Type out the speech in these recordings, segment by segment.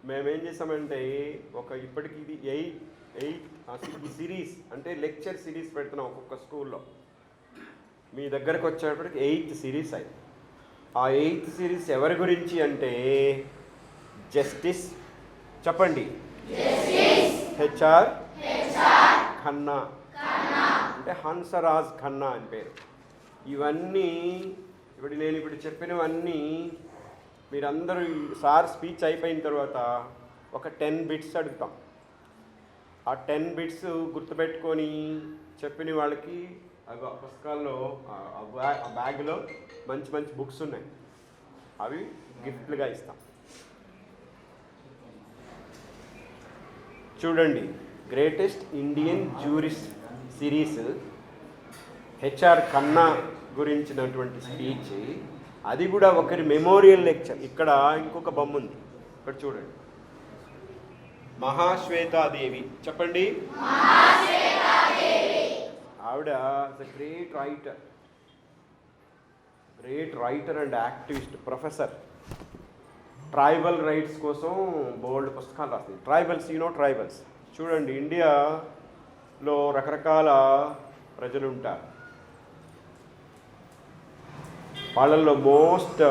మేమేం చేసామంటే ఇప్పటికి ఇది ఎయిట్ సిరీస్ అంటే లెక్చర్ సిరీస్ పెడుతున్నాం ఒక్కొక్క స్కూల్లో. మీ దగ్గరకు వచ్చేటప్పటికి 8th సిరీస్ అయింది. ఆ 8th సిరీస్ ఎవరి గురించి అంటే జస్టిస్, చెప్పండి, హెచ్ఆర్ ఖన్నా, అంటే హన్సరాజ్ ఖన్నా అని పేరు. ఇవన్నీ నేను ఇప్పుడు చెప్పినవన్నీ మీరందరూ సార్ స్పీచ్ అయిపోయిన తర్వాత ఒక 10 బిట్స్ అడుగుతాం. ఆ 10 బిట్స్ గుర్తుపెట్టుకొని చెప్పిన వాళ్ళకి ఆ పుస్తకాల్లో ఆ బ్యాగ్లో మంచి మంచి బుక్స్ ఉన్నాయి, అవి గిఫ్ట్లుగా ఇస్తాం. చూడండి, greatest Indian jurist series HR Khanna గురించినటువంటి స్పీచ్. అది కూడా ఒకరి మెమోరియల్ లెక్చర్. ఇక్కడ ఇంకొక బొమ్మ ఉంది, ఇక్కడ చూడండి, మహాశ్వేతాదేవి, చెప్పండి. ఆవిడ great writer and activist, professor. Tribal rights కోసం బోల్డ్ పుస్తకాలు రాస్తుంది. ట్రైబల్స్ చూడండి, ఇండియాలో రకరకాల ప్రజలు ఉంటారు. వాళ్ళల్లో మోస్ట్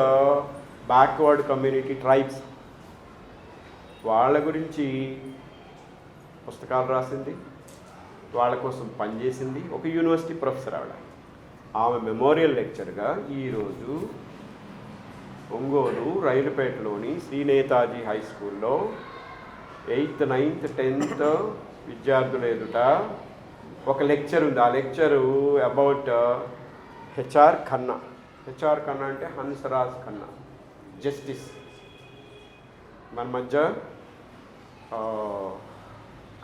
బ్యాక్వర్డ్ కమ్యూనిటీ ట్రైబ్స్, వాళ్ళ గురించి పుస్తకాలు రాసింది, వాళ్ళ కోసం పనిచేసింది. ఒక యూనివర్సిటీ ప్రొఫెసర్ ఆమె మెమోరియల్ లెక్చర్గా ఈరోజు ఒంగోలు రైలుపేటలోని శ్రీ నేతాజీ హై స్కూల్లో 8th, 9th, 10th విద్యార్థుల ఎదుట ఒక లెక్చర్ ఉంది. ఆ లెక్చరు అబౌట్ హెచ్ఆర్ ఖన్నా అంటే హన్సరాజ్ ఖన్నా, జస్టిస్. మన మధ్య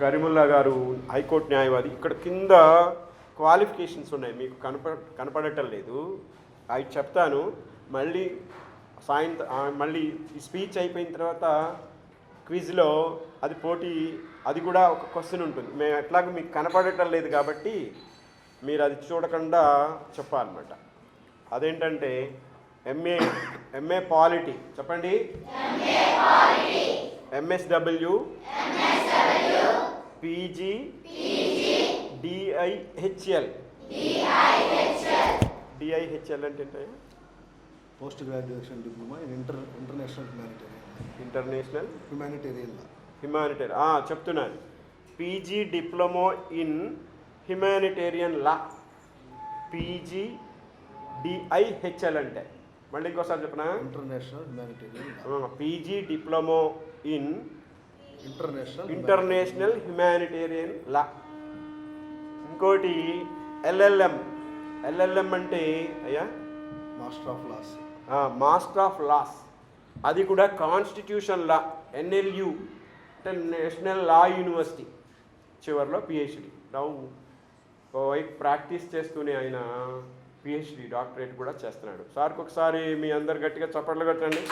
కరీముల్లా గారు హైకోర్టు న్యాయవాది. ఇక్కడ కింద క్వాలిఫికేషన్స్ ఉన్నాయి, మీకు కనపడటం లేదు, అవి చెప్తాను. మళ్ళీ మళ్ళీ ఈ స్పీచ్ అయిపోయిన తర్వాత క్విజ్లో అది కూడా ఒక క్వశ్చన్ ఉంటుంది. మేము ఎట్లాగో మీకు కనపడటం లేదు కాబట్టి మీరు అది చూడకుండా చెప్పాలన్నమాట. అదేంటంటే ఎంఏ పాలిటీ, చెప్పండి. ఎంఎస్డబ్ల్యూ, పీజీ, డిఐహెచ్ఎల్ అంటే ఏంటంటే post graduation diploma in international humanitarian చెప్తున్నాను. PG diploma in humanitarian law, PG DIHL అంటే మళ్ళీ ఇంకోసారి చెప్పనా, international humanitarian. PG diploma in international humanitarian law. ఇంకోటి ఎల్ఎల్ఎం అంటే అయ్యా మాస్టర్ ఆఫ్ లాస్. అది కూడా కాన్స్టిట్యూషన్ లా, NLU అంటే నేషనల్ లా యూనివర్సిటీ. చివరిలో PhD. ఓవైపు ప్రాక్టీస్ చేస్తూనే ఆయన PhD డాక్టరేట్ కూడా చేస్తున్నాడు. సార్కి ఒకసారి మీ అందరు గట్టిగా చప్పట్లు కొట్టండి.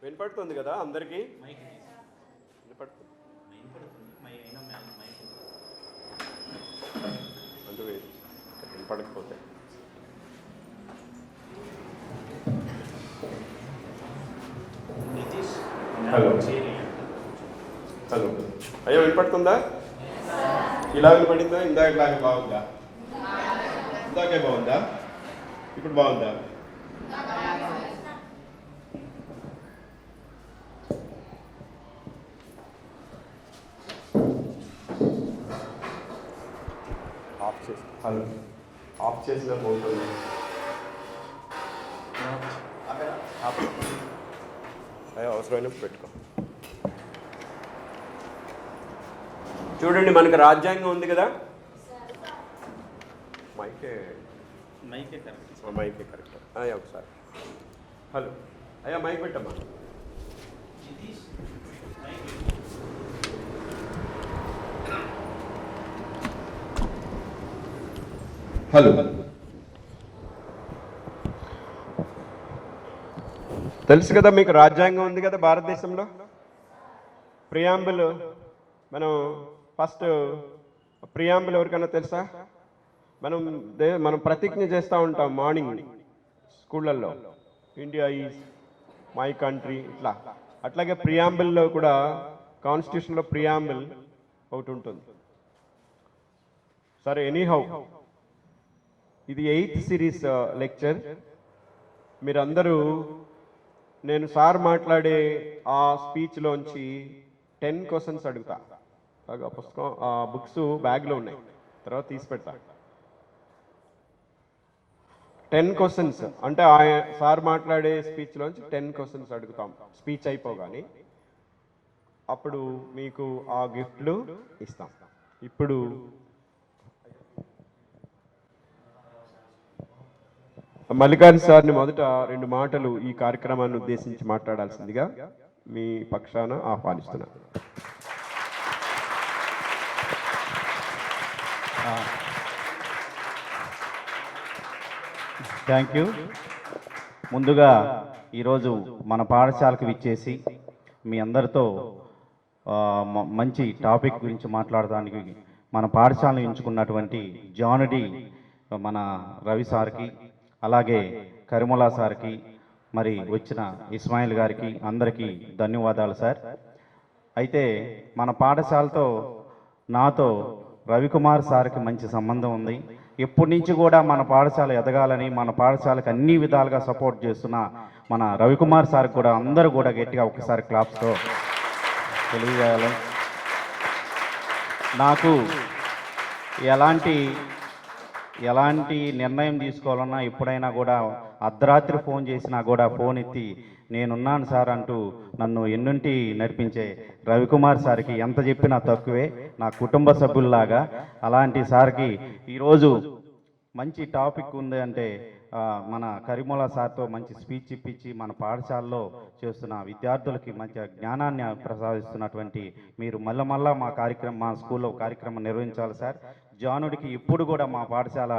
వినపడుతుంది కదా అందరికీ? వినపడుతుంది. అందుకే వినపడకపోతే హలో అయ్యో వినపడుతుందా? ఇలా వినపడిందా? ఇందాకలాగే బాగుందా? ఇందాకే బాగుందా? ఇప్పుడు బాగుందా? ఆఫ్ చేసిన పోతుంది. అవసరమైనప్పుడు పెట్టుకో. చూడండి, మనకు రాజ్యాంగం ఉంది కదా. మైకే కరెక్ట్. అయ్యా ఒకసారి హలో అయ్యా మైక్ పెట్టమ్మా. హలో తెలుసు కదా మీకు, రాజ్యాంగం ఉంది కదా భారతదేశంలో. ప్రియాంబుల్ మనం ఫస్ట్ ప్రియాంబుల్ ఎవరికైనా తెలుసా? మనం ప్రతిజ్ఞ చేస్తూ ఉంటాం మార్నింగ్ స్కూళ్ళల్లో, ఇండియా ఈజ్ మై కంట్రీ ఇట్లా. అట్లాగే ప్రియాంబుల్లో కూడా కాన్స్టిట్యూషన్లో ప్రియాంబుల్ ఒకటి ఉంటుంది. సరే, ఎనీహౌ ఇది 8th సిరీస్ లెక్చర్. మీరందరూ నేను సార్ మాట్లాడే ఆ స్పీచ్లోంచి 10 క్వశ్చన్స్ అడుగుతా. ఆ పుస్తకం ఆ బుక్స్ బ్యాగ్లో ఉన్నాయి, తర్వాత తీసి పెడతా. 10 క్వశ్చన్స్ అంటే సార్ మాట్లాడే స్పీచ్లోంచి 10 క్వశ్చన్స్ అడుగుతాం స్పీచ్ అయిపోగానే. అప్పుడు మీకు ఆ గిఫ్ట్లు ఇస్తాం. ఇప్పుడు మల్లికార్జున సార్ని మొదట 2 మాటలు ఈ కార్యక్రమాన్ని ఉద్దేశించి మాట్లాడాల్సిందిగా మీ పక్షాన ఆహ్వానిస్తున్నాను. Thank you. ముందుగా ఈరోజు మన పాఠశాలకు విచ్చేసి మీ అందరితో మంచి టాపిక్ గురించి మాట్లాడడానికి మన పాఠశాలను ఎంచుకున్నటువంటి జానుడి మన రవి సార్కి, అలాగే కరిముల్లా సార్కి, మరి వచ్చిన ఇస్మాయిల్ గారికి అందరికీ ధన్యవాదాలు సార్. అయితే మన పాఠశాలతో నాతో రవికుమార్ సార్కి మంచి సంబంధం ఉంది. ఎప్పటి నుంచి కూడా మన పాఠశాల ఎదగాలని, మన పాఠశాలకు అన్ని విధాలుగా సపోర్ట్ చేస్తున్న మన రవికుమార్ సార్కి కూడా అందరూ కూడా గట్టిగా ఒకసారి క్లాప్స్తో తెలియజేయాలి. నాకు ఎలాంటి నిర్ణయం తీసుకోవాలన్నా ఎప్పుడైనా కూడా అర్ధరాత్రి ఫోన్ చేసినా కూడా ఫోన్ ఎత్తి నేనున్నాను సార్ అంటూ నన్ను ఎన్నుంటి నడిపించే రవికుమార్ సార్కి ఎంత చెప్పినా తక్కువే, నా కుటుంబ సభ్యుల్లాగా. అలాంటి సార్కి ఈరోజు మంచి టాపిక్ ఉంది అంటే మన కరిముల్లా సార్తో మంచి స్పీచ్ ఇప్పించి మన పాఠశాలలో చేస్తున్న విద్యార్థులకి మంచి జ్ఞానాన్ని ప్రసాదిస్తున్నటువంటి మీరు మళ్ళా మా స్కూల్లో కార్యక్రమం నిర్వహించాలి సార్. జానుడికి ఇప్పుడు కూడా మా పాఠశాల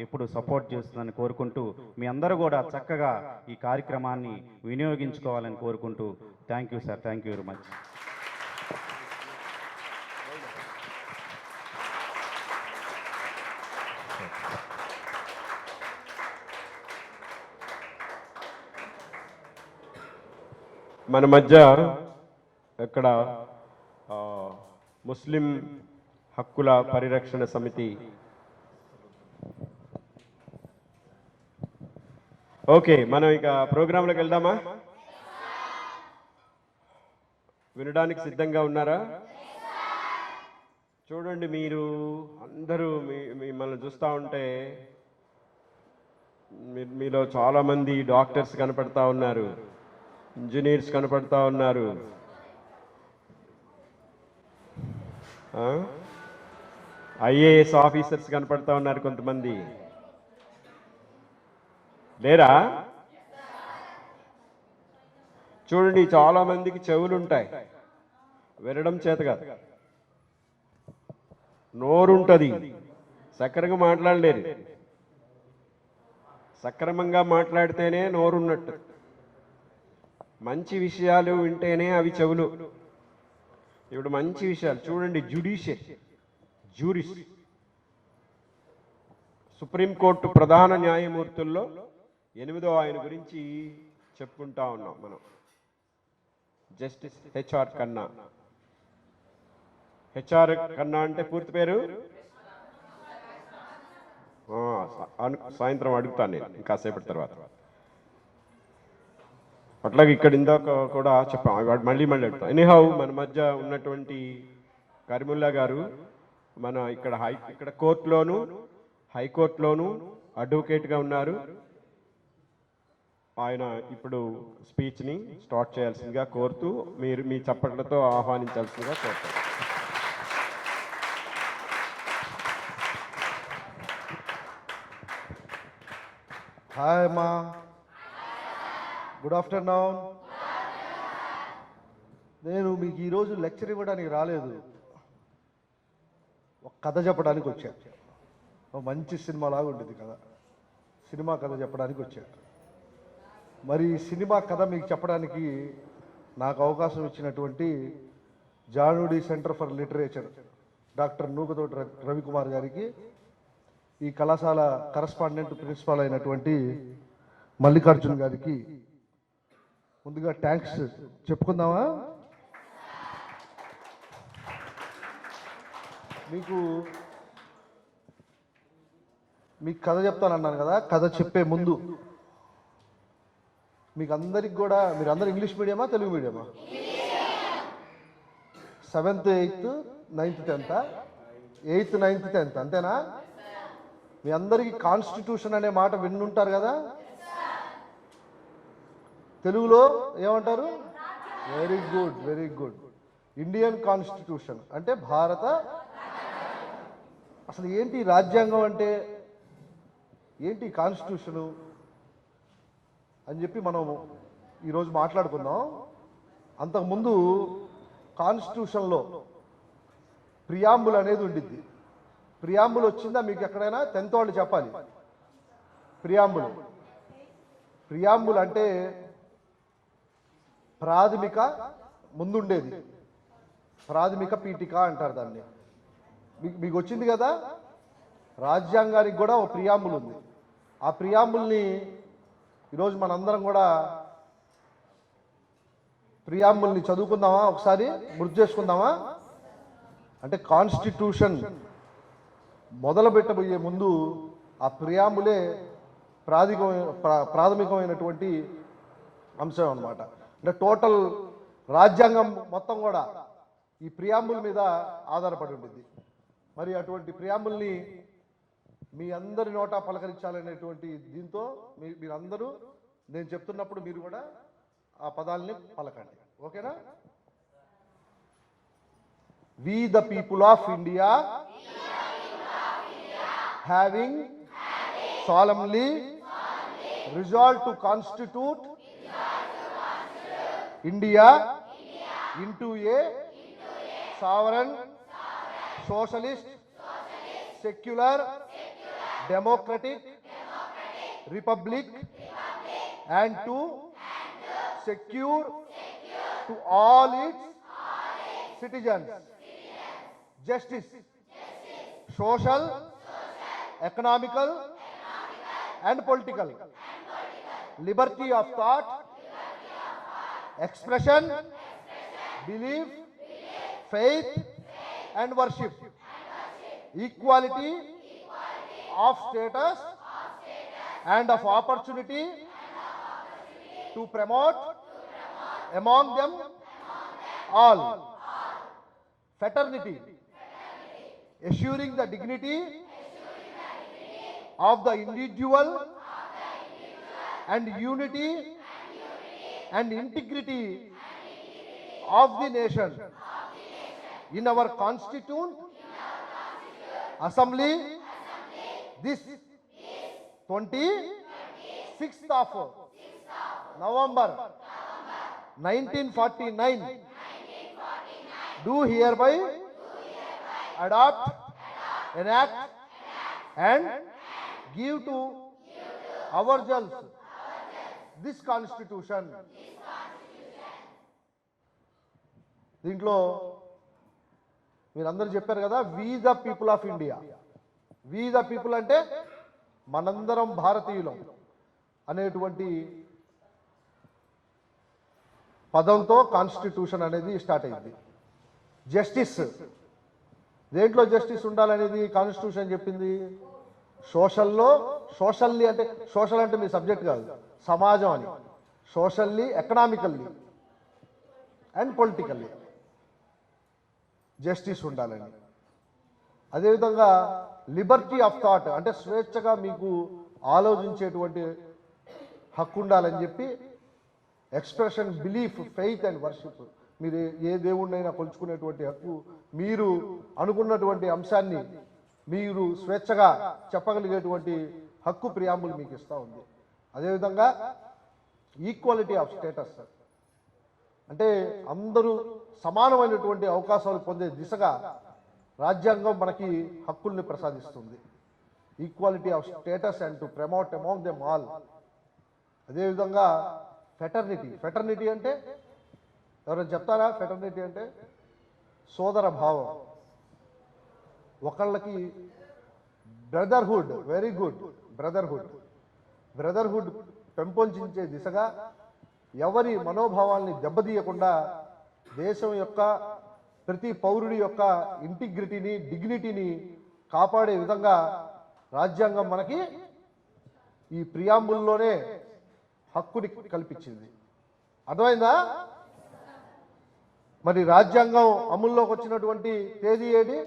ఎప్పుడు సపోర్ట్ చేస్తుందని కోరుకుంటూ మీ అందరూ కూడా చక్కగా ఈ కార్యక్రమాన్ని వినియోగించుకోవాలని కోరుకుంటూ thank you sir. Thank you very much. మన మధ్య ఇక్కడ ముస్లిం హక్కుల పరిరక్షణ సమితి, ఓకే, మనం ఇక ప్రోగ్రాంలోకి వెళ్దామా? వినడానికి సిద్ధంగా ఉన్నారా? చూడండి, మీరు అందరూ మిమ్మల్ని చూస్తూ ఉంటే మీలో చాలామంది డాక్టర్స్ కనపడతా ఉన్నారు, ఇంజనీర్స్ కనపడతా ఉన్నారు, ఐఏఎస్ ఆఫీసర్స్ కనపడతా ఉన్నారు, కొంతమంది లేరా? చూడండి, చాలా మందికి చెవులు ఉంటాయి, వినడం చేత కాదు. నోరుంటుంది, సక్రమంగా మాట్లాడలేరు. సక్రమంగా మాట్లాడితేనే నోరున్నట్టు. మంచి విషయాలు వింటేనే అవి చెవులు. ఇప్పుడు మంచి విషయాలు చూడండి, జ్యూరిస్ సుప్రీంకోర్టు ప్రధాన న్యాయమూర్తుల్లో 8వ ఆయన గురించి చెప్పుకుంటా ఉన్నాం మనం. Justice HR Khanna. HR Khanna అంటే పూర్తి పేరు సాయంత్రం అడుగుతాను నేను ఇంకాసేపటి తర్వాత. అట్లాగే ఇక్కడ ఇందాక కూడా చెప్పాం, వాడు మళ్ళీ అడుగుతాం. ఎనీహౌ మన మధ్య ఉన్నటువంటి కరిముల్లా గారు మన ఇక్కడ కోర్టులోను హైకోర్టులోను అడ్వకేట్గా ఉన్నారు. ఆయన ఇప్పుడు స్పీచ్ని స్టార్ట్ చేయాల్సిందిగా కోరుతూ మీరు మీ చప్పట్లతో ఆహ్వానించాల్సిందిగా కోరుతారు. హాయ్ అమ్మా, గుడ్ ఆఫ్టర్నూన్. నేను మీకు ఈరోజు లెక్చర్ ఇవ్వడానికి రాలేదు, ఒక కథ చెప్పడానికి వచ్చా. ఒక మంచి సినిమా లాగా ఉంటుంది కథ, సినిమా కథ చెప్పడానికి వచ్చా. మరి సినిమా కథ మీకు చెప్పడానికి నాకు అవకాశం ఇచ్చినటువంటి Janudi center for literature doctor Nukathoti Ravikumar గారికి, ఈ కళాశాల కరస్పాండెంట్ ప్రిన్సిపాల్ అయినటువంటి మల్లికార్జున్ గారికి ముందుగా థ్యాంక్స్ చెప్పుకుందామా? మీకు కథ చెప్తానన్నాను కదా, కథ చెప్పే ముందు మీకు అందరికి కూడా, మీరు అందరు English మీడియమా Telugu మీడియమా? 7th 8th 9th 10th 8th 9th 10th అంతేనా? మీ అందరికీ కాన్స్టిట్యూషన్ అనే మాట విన్నుంటారు కదా, తెలుగులో ఏమంటారు? Very good, very good. Indian constitution అంటే భారత, అసలు ఏంటి రాజ్యాంగం అంటే ఏంటి, కాన్స్టిట్యూషను అని చెప్పి మనం ఈరోజు మాట్లాడుకుందాం. అంతకుముందు కాన్స్టిట్యూషన్లో ప్రియాంబుల్ అనేది ఉండిద్ది. ప్రియాంబుల్ వచ్చిందా మీకు ఎక్కడైనా? 10th వాళ్ళు చెప్పాలి. ప్రియాంబుల్ అంటే ప్రాథమిక, ముందుండేది ప్రాథమిక పీఠిక అంటారు దాన్ని. మీకు వచ్చింది కదా, రాజ్యాంగానికి కూడా ఒక ప్రియాంబుల్ ఉంది. ఆ ప్రియాంబుల్ని ఈరోజు మనందరం కూడా ప్రియాంబుల్ని చదువుకుందామా? ఒకసారి గుర్తు చేసుకుందామా? అంటే కాన్స్టిట్యూషన్ మొదలు పెట్టబోయే ముందు ఆ ప్రియాంబులే ప్రాథమికమైనటువంటి అంశం అన్నమాట. అంటే టోటల్ రాజ్యాంగం మొత్తం కూడా ఈ ప్రియాంబుల్ మీద ఆధారపడి ఉంటుంది. మరి అటువంటి ప్రియాంబుల్ని మీ అందరి నోటా పలకరించాలనేటువంటి దీంతో మీరందరూ నేను చెప్తున్నప్పుడు మీరు కూడా ఆ పదాలని పలకండి, ఓకేనా? We the people of India having solemnly resolved to constitute India into a sovereign, socialist, secular, democratic republic, and to secure to all its citizens justice, social, economical, and political liberty of thought, expression, belief, faith, and worship, equality of status and of opportunity to promote among them all fraternity, assuring the dignity of the individual and unity and integrity of the nation. In our Constituent Assembly, this 26th of November 1949, do hereby adopt, enact, and give to ourselves this Constitution. దీంట్లో మీరందరూ చెప్పారు కదా, we the people of India. We the people అంటే మనందరం భారతీయులం అనేటువంటి పదంతో constitution అనేది start అయింది. జస్టిస్, దేంట్లో జస్టిస్ ఉండాలనేది కాన్స్టిట్యూషన్ చెప్పింది? సోషల్లీ అంటే సోషల్ అంటే మీ సబ్జెక్ట్ కాదు, సమాజం అని. Socially, economically and politically justice ఉండాలని. అదేవిధంగా లిబర్టీ ఆఫ్ థాట్ అంటే స్వేచ్ఛగా మీకు ఆలోచించేటువంటి హక్కు ఉండాలని చెప్పి, expression, belief, faith and worship, మీరు ఏ దేవుణ్ణైనా కొలుచుకునేటువంటి హక్కు, మీరు అనుకున్నటువంటి అంశాన్ని మీరు స్వేచ్ఛగా చెప్పగలిగేటువంటి హక్కు ప్రియాంబుల్ మీకు ఇస్తూ ఉంది. అదేవిధంగా ఈక్వాలిటీ ఆఫ్ స్టేటస్ అంటే అందరూ సమానమైనటువంటి అవకాశాలు పొందే దిశగా రాజ్యాంగం మనకి హక్కుల్ని ప్రసాదిస్తుంది. Equality of status and to promote among them all. అదేవిధంగా ఫెటర్నిటీ అంటే ఎవరైనా చెప్తారా? ఫెటర్నిటీ అంటే సోదర భావం, ఒకళ్ళకి బ్రదర్హుడ్, వెరీ గుడ్ బ్రదర్హుడ్ పెంపొందించే దిశగా ఎవరి మనోభావాల్ని దెబ్బతీయకుండా దేశం యొక్క ప్రతి పౌరుడి యొక్క ఇంటిగ్రిటీని, డిగ్నిటీని కాపాడే విధంగా రాజ్యాంగం మనకి ఈ ప్రియాంబుల్లోనే హక్కుని కల్పించింది. అర్థమైందా? మరి రాజ్యాంగం అమల్లోకి వచ్చినటువంటి తేదీ ఏది?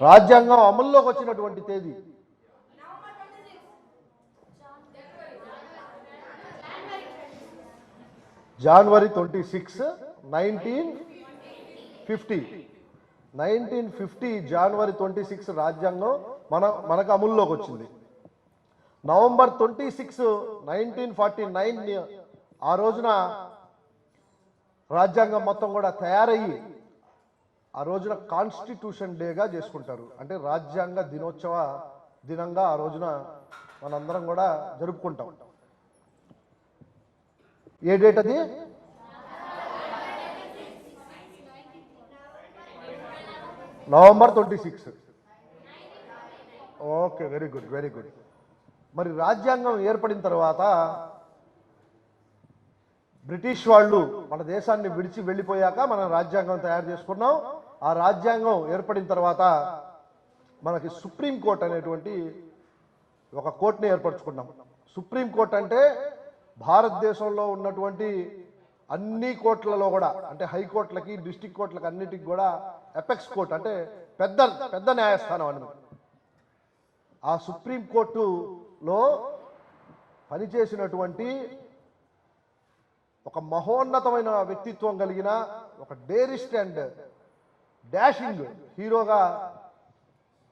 రాజ్యాంగం అమల్లోకి వచ్చినటువంటి తేదీ January 26, 1950. 1950 January 26 రాజ్యాంగం మనకు అమల్లోకి వచ్చింది. November 26, 1949 ఆ రోజున రాజ్యాంగం మొత్తం కూడా తయారయ్యి ఆ రోజున కాన్స్టిట్యూషన్ డేగా చేసుకుంటారు. అంటే రాజ్యాంగ దినోత్సవ దినంగా ఆ రోజున మనందరం కూడా జరుపుకుంటాం. ఏ డేట్ అది? November 26. Okay, very good. మరి రాజ్యాంగం ఏర్పడిన తర్వాత బ్రిటిష్ వాళ్ళు మన దేశాన్ని విడిచి వెళ్ళిపోయాక మనం రాజ్యాంగం తయారు చేసుకున్నాం. ఆ రాజ్యాంగం ఏర్పడిన తర్వాత మనకి సుప్రీంకోర్టు అనేటువంటి ఒక కోర్టుని ఏర్పరచుకున్నాం. సుప్రీంకోర్టు అంటే భారతదేశంలో ఉన్నటువంటి అన్ని కోర్టులలో కూడా, అంటే హైకోర్టులకి, డిస్ట్రిక్ట్ కోర్టులకి అన్నిటికి కూడా ఎపెక్స్ కోర్టు, అంటే పెద్ద న్యాయస్థానం అని. ఆ సుప్రీంకోర్టులో పనిచేసినటువంటి ఒక మహోన్నతమైన వ్యక్తిత్వం కలిగిన ఒక డేరిస్ట్ అండ్ డాషింగ్ హీరోగా,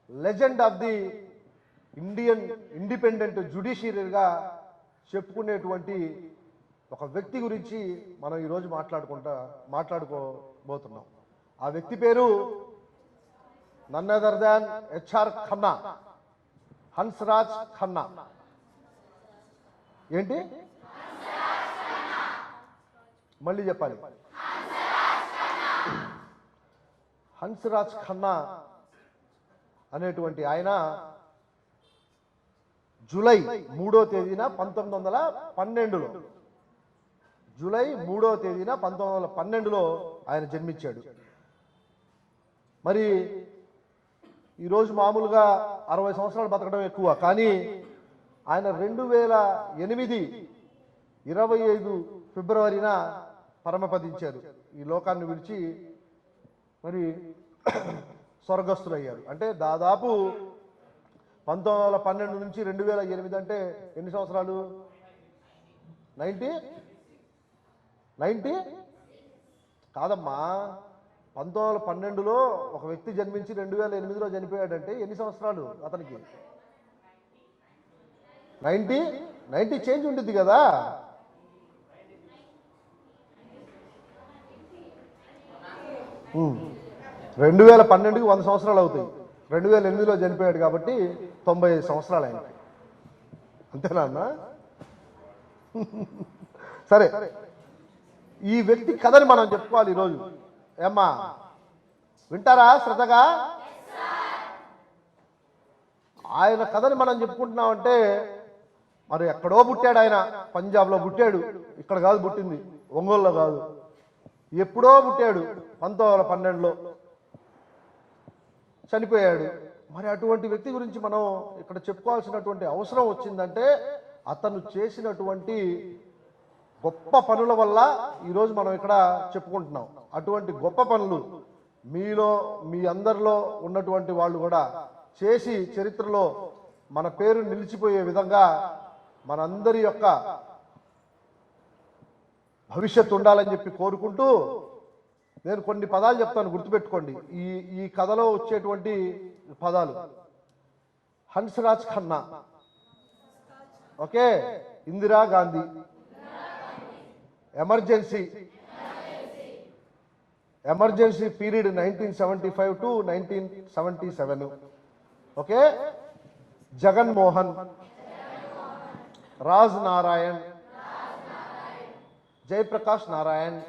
legend of the Indian independent జ్యుడిషియరీగా చెప్పుకునేటువంటి ఒక వ్యక్తి గురించి మనం ఈరోజు మాట్లాడుకోబోతున్నాం. ఆ వ్యక్తి పేరు none other than HR Khanna, Hansraj Khanna. ఏంటి? మళ్ళీ చెప్పాలి. హన్స్రాజ్ ఖన్నా అనేటువంటి ఆయన జూలై 3వ తేదీన 1912లో, జూలై 3వ తేదీన 1912లో ఆయన జన్మించాడు. మరి ఈరోజు మామూలుగా 60 సంవత్సరాలు బతకడం ఎక్కువ, కానీ ఆయన 2008 25 ఫిబ్రవరిన పరమపదించారు. ఈ లోకాన్ని విడిచి మరి స్వర్గస్థులయ్యారు. అంటే దాదాపు 1912 నుంచి 2008 అంటే ఎన్ని సంవత్సరాలు? 90 కాదమ్మా, 1912లో ఒక వ్యక్తి జన్మించి 2008లో చనిపోయాడంటే ఎన్ని సంవత్సరాలు అతనికి? 90 చేంజ్ ఉంటుంది కదా. హ్మ్. 2012కి 100 సంవత్సరాలు అవుతాయి. 2008లో చనిపోయాడు కాబట్టి 95 సంవత్సరాలు ఆయనకి. అంతేనా అన్న? సరే, ఈ వ్యక్తి కథని మనం చెప్పుకోవాలి ఈరోజు. ఏమ్మా, వింటారా శ్రద్ధగా? ఆయన కథని మనం చెప్పుకుంటున్నామంటే మరి ఎక్కడో పుట్టాడు ఆయన. పంజాబ్లో పుట్టాడు, ఇక్కడ కాదు పుట్టింది, ఒంగోలులో కాదు, ఎప్పుడో పుట్టాడు. 1912లో చనిపోయాడు. మరి అటువంటి వ్యక్తి గురించి మనం ఇక్కడ చెప్పుకోవాల్సినటువంటి అవసరం వచ్చిందంటే అతను చేసినటువంటి గొప్ప పనుల వల్ల ఈరోజు మనం ఇక్కడ చెప్పుకుంటున్నాం. అటువంటి గొప్ప పనులు మీలో, మీ అందరిలో ఉన్నటువంటి వాళ్ళు కూడా చేసి చరిత్రలో మన పేరు నిలిచిపోయే విధంగా మనందరి యొక్క భవిష్యత్తు ఉండాలని చెప్పి కోరుకుంటూ నేను కొన్ని పదాలు చెప్తాను, గుర్తుపెట్టుకోండి. ఈ కథలో వచ్చేటువంటి పదాలు: Hansraj Khanna, okay, Indira Gandhi, emergency period 1975 to 1977, okay, Jaganmohan, Raj Narayan, Jayaprakash Narayan,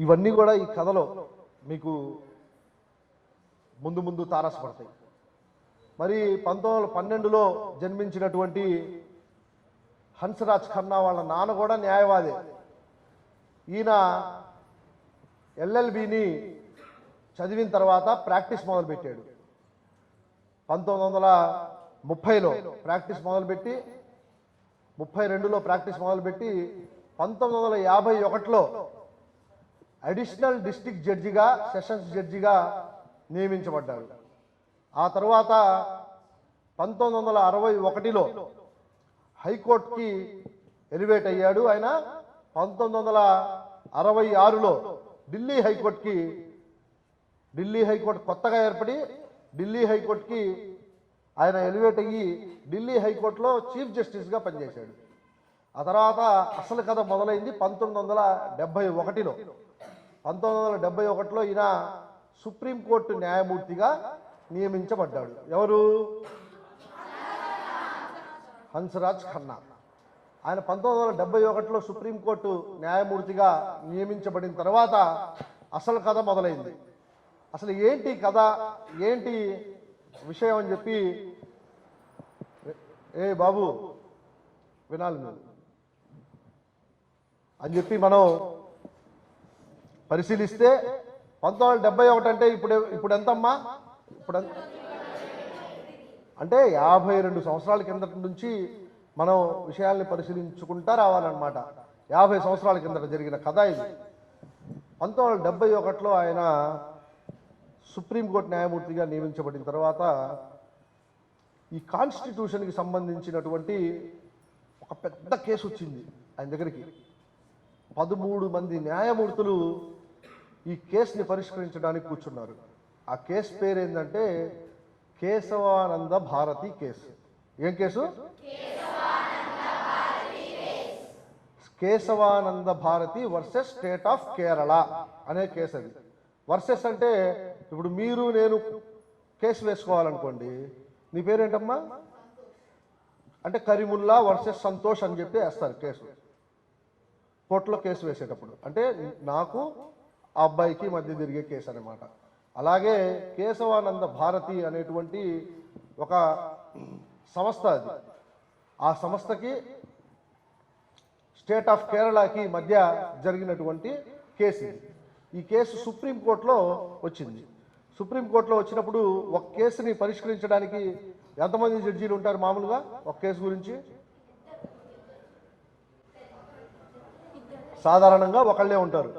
ఇవన్నీ కూడా ఈ కథలో మీకు ముందు ముందు తారసపడతాయి. మరి 1912లో జన్మించినటువంటి హన్స్రాజ్ ఖన్నా వాళ్ళ నాన్న కూడా న్యాయవాదే. ఈయన ఎల్ఎల్బిని చదివిన తర్వాత ప్రాక్టీస్ మొదలుపెట్టాడు. 1930లో ప్రాక్టీస్ మొదలుపెట్టి 32లో ప్రాక్టీస్ మొదలుపెట్టి 1951లో అడిషనల్ డిస్ట్రిక్ట్ జడ్జిగా, సెషన్స్ జడ్జిగా నియమించబడ్డాడు. ఆ తర్వాత 1961లో హైకోర్టుకి ఎలివేట్ అయ్యాడు. ఆయన 1966లో ఢిల్లీ హైకోర్టు కొత్తగా ఏర్పడి ఢిల్లీ హైకోర్టుకి ఆయన ఎలివేట్ అయ్యి ఢిల్లీ హైకోర్టులో చీఫ్ జస్టిస్గా పనిచేశాడు. ఆ తర్వాత అసలు కథ మొదలైంది 1971లో. 1971లో ఈయన సుప్రీంకోర్టు న్యాయమూర్తిగా నియమించబడ్డాడు. ఎవరు? హన్స్రాజ్ ఖన్నా. ఆయన 1971లో సుప్రీంకోర్టు న్యాయమూర్తిగా నియమించబడిన తర్వాత అసలు కథ మొదలైంది. అసలు ఏంటి కథ, ఏంటి విషయం అని చెప్పి, ఏ బాబు వినాలి నువ్వు అని చెప్పి మనం పరిశీలిస్తే 1971 అంటే ఇప్పుడు ఎంతమ్మా? అంటే 52 సంవత్సరాల కిందటి నుంచి మనం విషయాల్ని పరిశీలించుకుంటా రావాలన్నమాట. 50 సంవత్సరాల కిందట జరిగిన కథ ఇది. 1971లో ఆయన సుప్రీంకోర్టు న్యాయమూర్తిగా నియమించబడిన తర్వాత ఈ కాన్స్టిట్యూషన్కి సంబంధించినటువంటి ఒక పెద్ద కేసు వచ్చింది ఆయన దగ్గరికి. 13 మంది న్యాయమూర్తులు ఈ కేసుని పరిష్కరించడానికి కూర్చున్నారు. ఆ కేసు పేరు ఏంటంటే కేశవానంద భారతి కేసు. ఏం case? Kesavananda Bharati versus state of Kerala అనే కేసు. అది వర్సెస్ అంటే ఇప్పుడు మీరు నేను కేసు వేసుకోవాలనుకోండి, నీ పేరేంటమ్మా అంటే కరీముల్లా వర్సెస్ సంతోష్ అని చెప్పి వేస్తారు కేసు కోర్టులో. కేసు వేసేటప్పుడు అంటే నాకు ఆ అబ్బాయికి మధ్య జరిగే కేసు అనమాట. అలాగే కేశవానంద భారతి అనేటువంటి ఒక సంస్థ, అది ఆ సంస్థకి స్టేట్ ఆఫ్ కేరళకి మధ్య జరిగినటువంటి కేసు. ఈ కేసు సుప్రీంకోర్టులో వచ్చింది. సుప్రీంకోర్టులో వచ్చినప్పుడు ఒక కేసుని పరిష్కరించడానికి ఎంతమంది జడ్జీలు ఉంటారు మామూలుగా ఒక కేసు గురించి? సాధారణంగా ఒకళ్ళే ఉంటారు.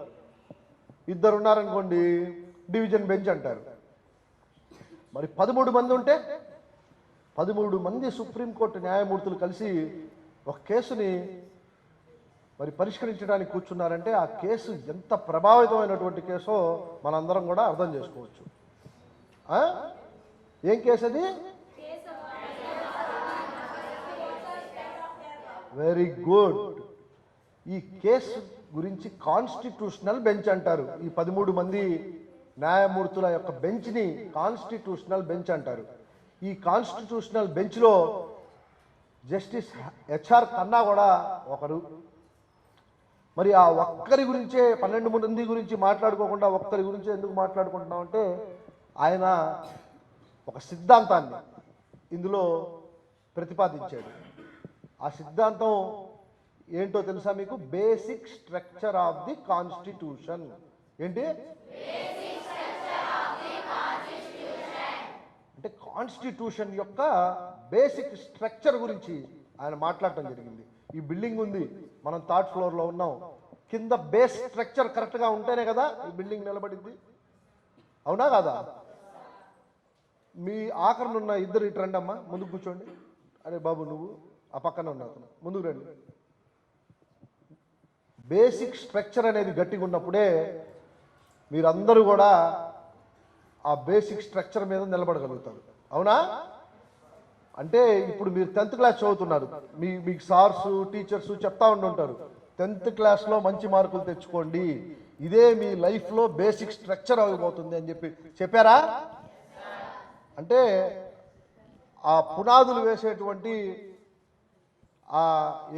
ఇద్దరు ఉన్నారనుకోండి డివిజన్ బెంచ్ అంటారు. మరి 13 మంది ఉంటే 13 మంది సుప్రీంకోర్టు న్యాయమూర్తులు కలిసి ఒక కేసుని మరి పరిష్కరించడానికి కూర్చున్నారంటే ఆ కేసు ఎంత ప్రభావితమైనటువంటి కేసో మనందరం కూడా అర్థం చేసుకోవచ్చు. ఏం కేసు అది? Very good. ఈ కేసు గురించి కాన్స్టిట్యూషనల్ బెంచ్ అంటారు. ఈ 13 మంది న్యాయమూర్తుల యొక్క బెంచ్ని కాన్స్టిట్యూషనల్ బెంచ్ అంటారు. ఈ కాన్స్టిట్యూషనల్ బెంచ్లో జస్టిస్ హెచ్ఆర్ ఖన్నా కూడా ఒకరు. మరి ఆ ఒక్కరి గురించే 12 మంది గురించి మాట్లాడుకోకుండా ఒక్కరి గురించి ఎందుకు మాట్లాడుకుంటున్నామంటే ఆయన ఒక సిద్ధాంతాన్ని ఇందులో ప్రతిపాదించాడు. ఆ సిద్ధాంతం ఏంటో తెలుసా మీకు? Basic structure of the constitution. ఏంటి అంటే కాన్స్టిట్యూషన్ యొక్క బేసిక్ స్ట్రక్చర్ గురించి ఆయన మాట్లాడటం జరిగింది. ఈ బిల్డింగ్ ఉంది, మనం 3rd ఫ్లోర్లో ఉన్నాం. కింద బేస్ స్ట్రక్చర్ కరెక్ట్గా ఉంటేనే కదా ఈ బిల్డింగ్ నిలబడింది, అవునా కదా? మీ ఆఖరనున్న ఇద్దరు ఇటు రండి అమ్మా, ముందుకు కూర్చోండి. అరే బాబు నువ్వు ఆ పక్కన ఉన్నావు, ముందుకు రండి. బేసిక్ స్ట్రక్చర్ అనేది గట్టిగా ఉన్నప్పుడే మీరందరూ కూడా ఆ బేసిక్ స్ట్రక్చర్ మీద నిలబడగలుగుతారు, అవునా? అంటే ఇప్పుడు మీరు 10th క్లాస్ చదువుతున్నారు, మీకు సార్సు టీచర్స్ చెప్తా ఉంటుంటారు 10th క్లాస్లో మంచి మార్కులు తెచ్చుకోండి, ఇదే మీ లైఫ్లో బేసిక్ స్ట్రక్చర్ అయిపోతుంది అని చెప్పారా? అంటే ఆ పునాదులు వేసేటువంటి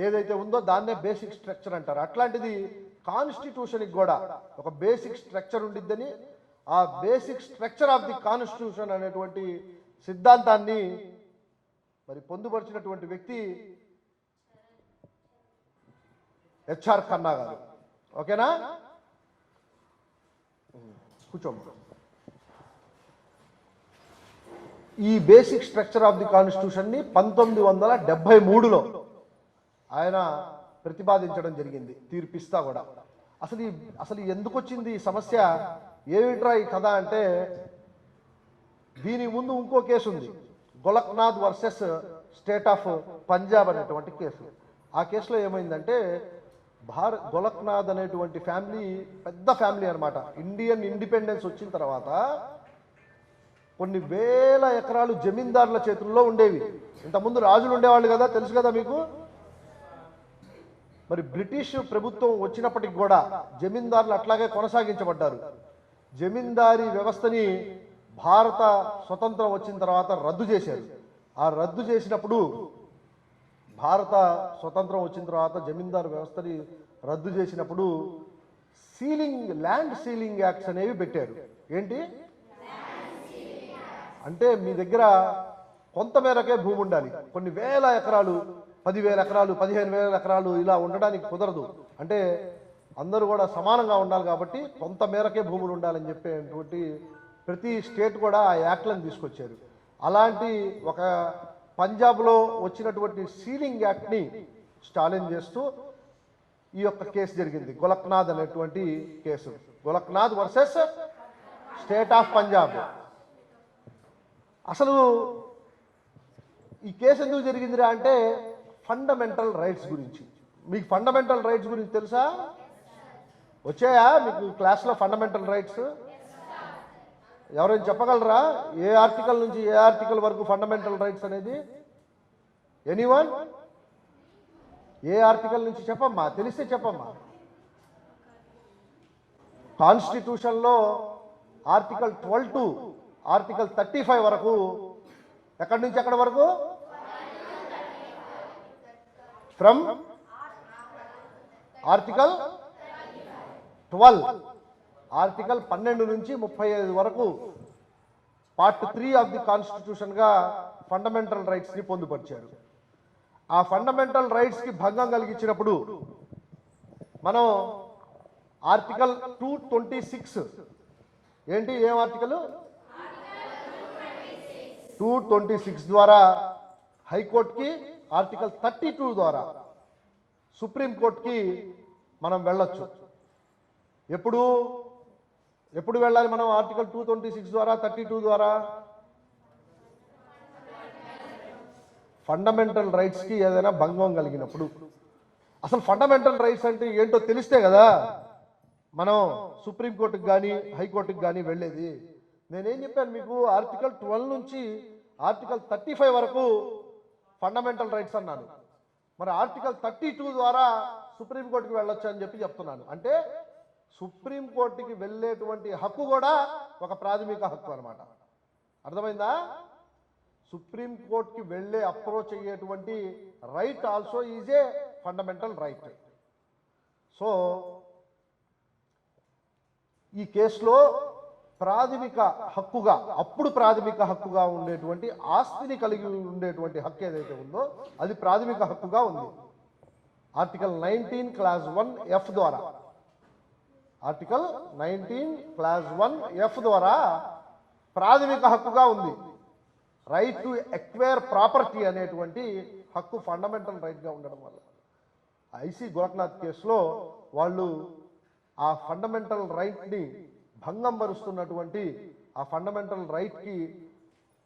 ఏదైతే ఉందో దాన్నే బేసిక్ స్ట్రక్చర్ అంటారు. అట్లాంటిది కాన్స్టిట్యూషన్కి కూడా ఒక బేసిక్ స్ట్రక్చర్ ఉండిద్దని, ఆ basic structure of the constitution అనేటువంటి సిద్ధాంతాన్ని మరి పొందుపరిచినటువంటి వ్యక్తి హెచ్ఆర్ ఖన్నా గారు. ఓకేనా, కూర్చోండి. ఈ బేసిక్ స్ట్రక్చర్ ఆఫ్ ది కాన్స్టిట్యూషన్ని 1973లో ఆయన ప్రతిపాదించడం జరిగింది, తీర్పిస్తా కూడా. అసలు ఎందుకు వచ్చింది ఈ సమస్య, ఏమిట్రా ఈ కథ అంటే, దీని ముందు ఇంకో కేసు ఉంది, Golaknath versus state of Punjab అనేటువంటి కేసు. ఆ కేసులో ఏమైందంటే, గోలక్నాథ్ అనేటువంటి ఫ్యామిలీ పెద్ద ఫ్యామిలీ అనమాట. ఇండియన్ ఇండిపెండెన్స్ వచ్చిన తర్వాత కొన్ని వేల ఎకరాలు జమీందారుల చేతుల్లో ఉండేవి. ఇంతకుముందు రాజులు ఉండేవాళ్ళు కదా, తెలుసు కదా మీకు. మరి బ్రిటిష్ ప్రభుత్వం వచ్చినప్పటికి కూడా జమీందారులు అట్లాగే కొనసాగించబడ్డారు. జమీందారీ వ్యవస్థని భారత స్వతంత్రం వచ్చిన తర్వాత రద్దు చేశారు. ఆ రద్దు చేసినప్పుడు, భారత స్వతంత్రం వచ్చిన తర్వాత జమీందారు వ్యవస్థని రద్దు చేసినప్పుడు ల్యాండ్ సీలింగ్ యాక్ట్స్ అనేవి పెట్టారు. ఏంటి అంటే, మీ దగ్గర కొంతమేరకే భూమి ఉండాలి. కొన్ని వేల ఎకరాలు, 10,000 ఎకరాలు, 15,000 ఎకరాలు ఇలా ఉండడానికి కుదరదు. అంటే అందరూ కూడా సమానంగా ఉండాలి కాబట్టి కొంతమేరకే భూములు ఉండాలని చెప్పేటువంటి ప్రతి స్టేట్ కూడా ఆ యాక్ట్లను తీసుకొచ్చారు. అలాంటి ఒక పంజాబ్లో వచ్చినటువంటి సీలింగ్ యాక్ట్ని ఛాలెంజ్ చేస్తూ ఈ యొక్క కేసు జరిగింది, గోలక్నాథ్ అనేటువంటి case. Golaknath versus state of Punjab. అసలు ఈ కేసు ఎందుకు జరిగిందిరా అంటే, ఫండమెంటల్ రైట్స్ గురించి. మీకు ఫండమెంటల్ రైట్స్ గురించి తెలుసా? వచ్చాయా మీకు క్లాస్లో ఫండమెంటల్ రైట్స్? ఎవరైనా చెప్పగలరా ఏ ఆర్టికల్ నుంచి ఏ ఆర్టికల్ వరకు ఫండమెంటల్ రైట్స్ అనేది? ఎనీవన్? ఏ ఆర్టికల్ నుంచి చెప్పమ్మా, తెలిస్తే చెప్పమ్మా. కాన్స్టిట్యూషన్లో ఆర్టికల్ 12 to ఆర్టికల్ 35 వరకు, ఎక్కడి నుంచి ఎక్కడి వరకు? ఫ్రమ్ ఆర్టికల్ 12, ఆర్టికల్ 12 నుంచి 35 వరకు పార్ట్ 3 ఆఫ్ ది కాన్స్టిట్యూషన్గా ఫండమెంటల్ రైట్స్ని పొందుపరిచారు. ఆ ఫండమెంటల్ రైట్స్కి భంగం కలిగించినప్పుడు మనం ఆర్టికల్ 226, ఏంటి ఏం ఆర్టికల్? 226 ద్వారా హైకోర్టుకి, ఆర్టికల్ 32 ద్వారా సుప్రీంకోర్టుకి మనం వెళ్ళొచ్చు. ఎప్పుడు వెళ్ళాలి మనం ఆర్టికల్ 226 ద్వారా, 32 ద్వారా? ఫండమెంటల్ రైట్స్కి ఏదైనా భంగం కలిగినప్పుడు. అసలు ఫండమెంటల్ రైట్స్ అంటే ఏంటో తెలిస్తే కదా మనం సుప్రీంకోర్టుకి కానీ హైకోర్టుకి కానీ వెళ్ళేది. నేనేం చెప్పాను మీకు, ఆర్టికల్ 12 నుంచి ఆర్టికల్ 35 వరకు ఫండమెంటల్ రైట్స్ అన్నాను. మరి ఆర్టికల్ 32 ద్వారా సుప్రీంకోర్టుకి వెళ్ళొచ్చు అని చెప్పి చెప్తున్నాను. అంటే సుప్రీంకోర్టుకి వెళ్ళేటువంటి హక్కు కూడా ఒక ప్రాథమిక హక్కు అనమాట. అర్థమైందా? సుప్రీంకోర్టుకి వెళ్ళే అప్రోచ్ అయ్యేటువంటి right also is a fundamental right. So ఈ కేసులో ప్రాథమిక హక్కుగా, అప్పుడు ప్రాథమిక హక్కుగా ఉండేటువంటి ఆస్తిని కలిగి ఉండేటువంటి హక్కు ఏదైతే ఉందో అది ప్రాథమిక హక్కుగా ఉంది. ఆర్టికల్ 19 క్లాజ్ 1F ద్వారా, ఆర్టికల్ 19 క్లాజ్ 1F ద్వారా ప్రాథమిక హక్కుగా ఉంది. రైట్ టు ఎక్వైర్ ప్రాపర్టీ అనేటువంటి హక్కు ఫండమెంటల్ రైట్గా ఉండడం వల్ల ఐసీ గోలక్నాథ్ కేసులో వాళ్ళు ఆ ఫండమెంటల్ రైట్ని భంగం పరుస్తున్నటువంటి, ఆ ఫండమెంటల్ రైట్కి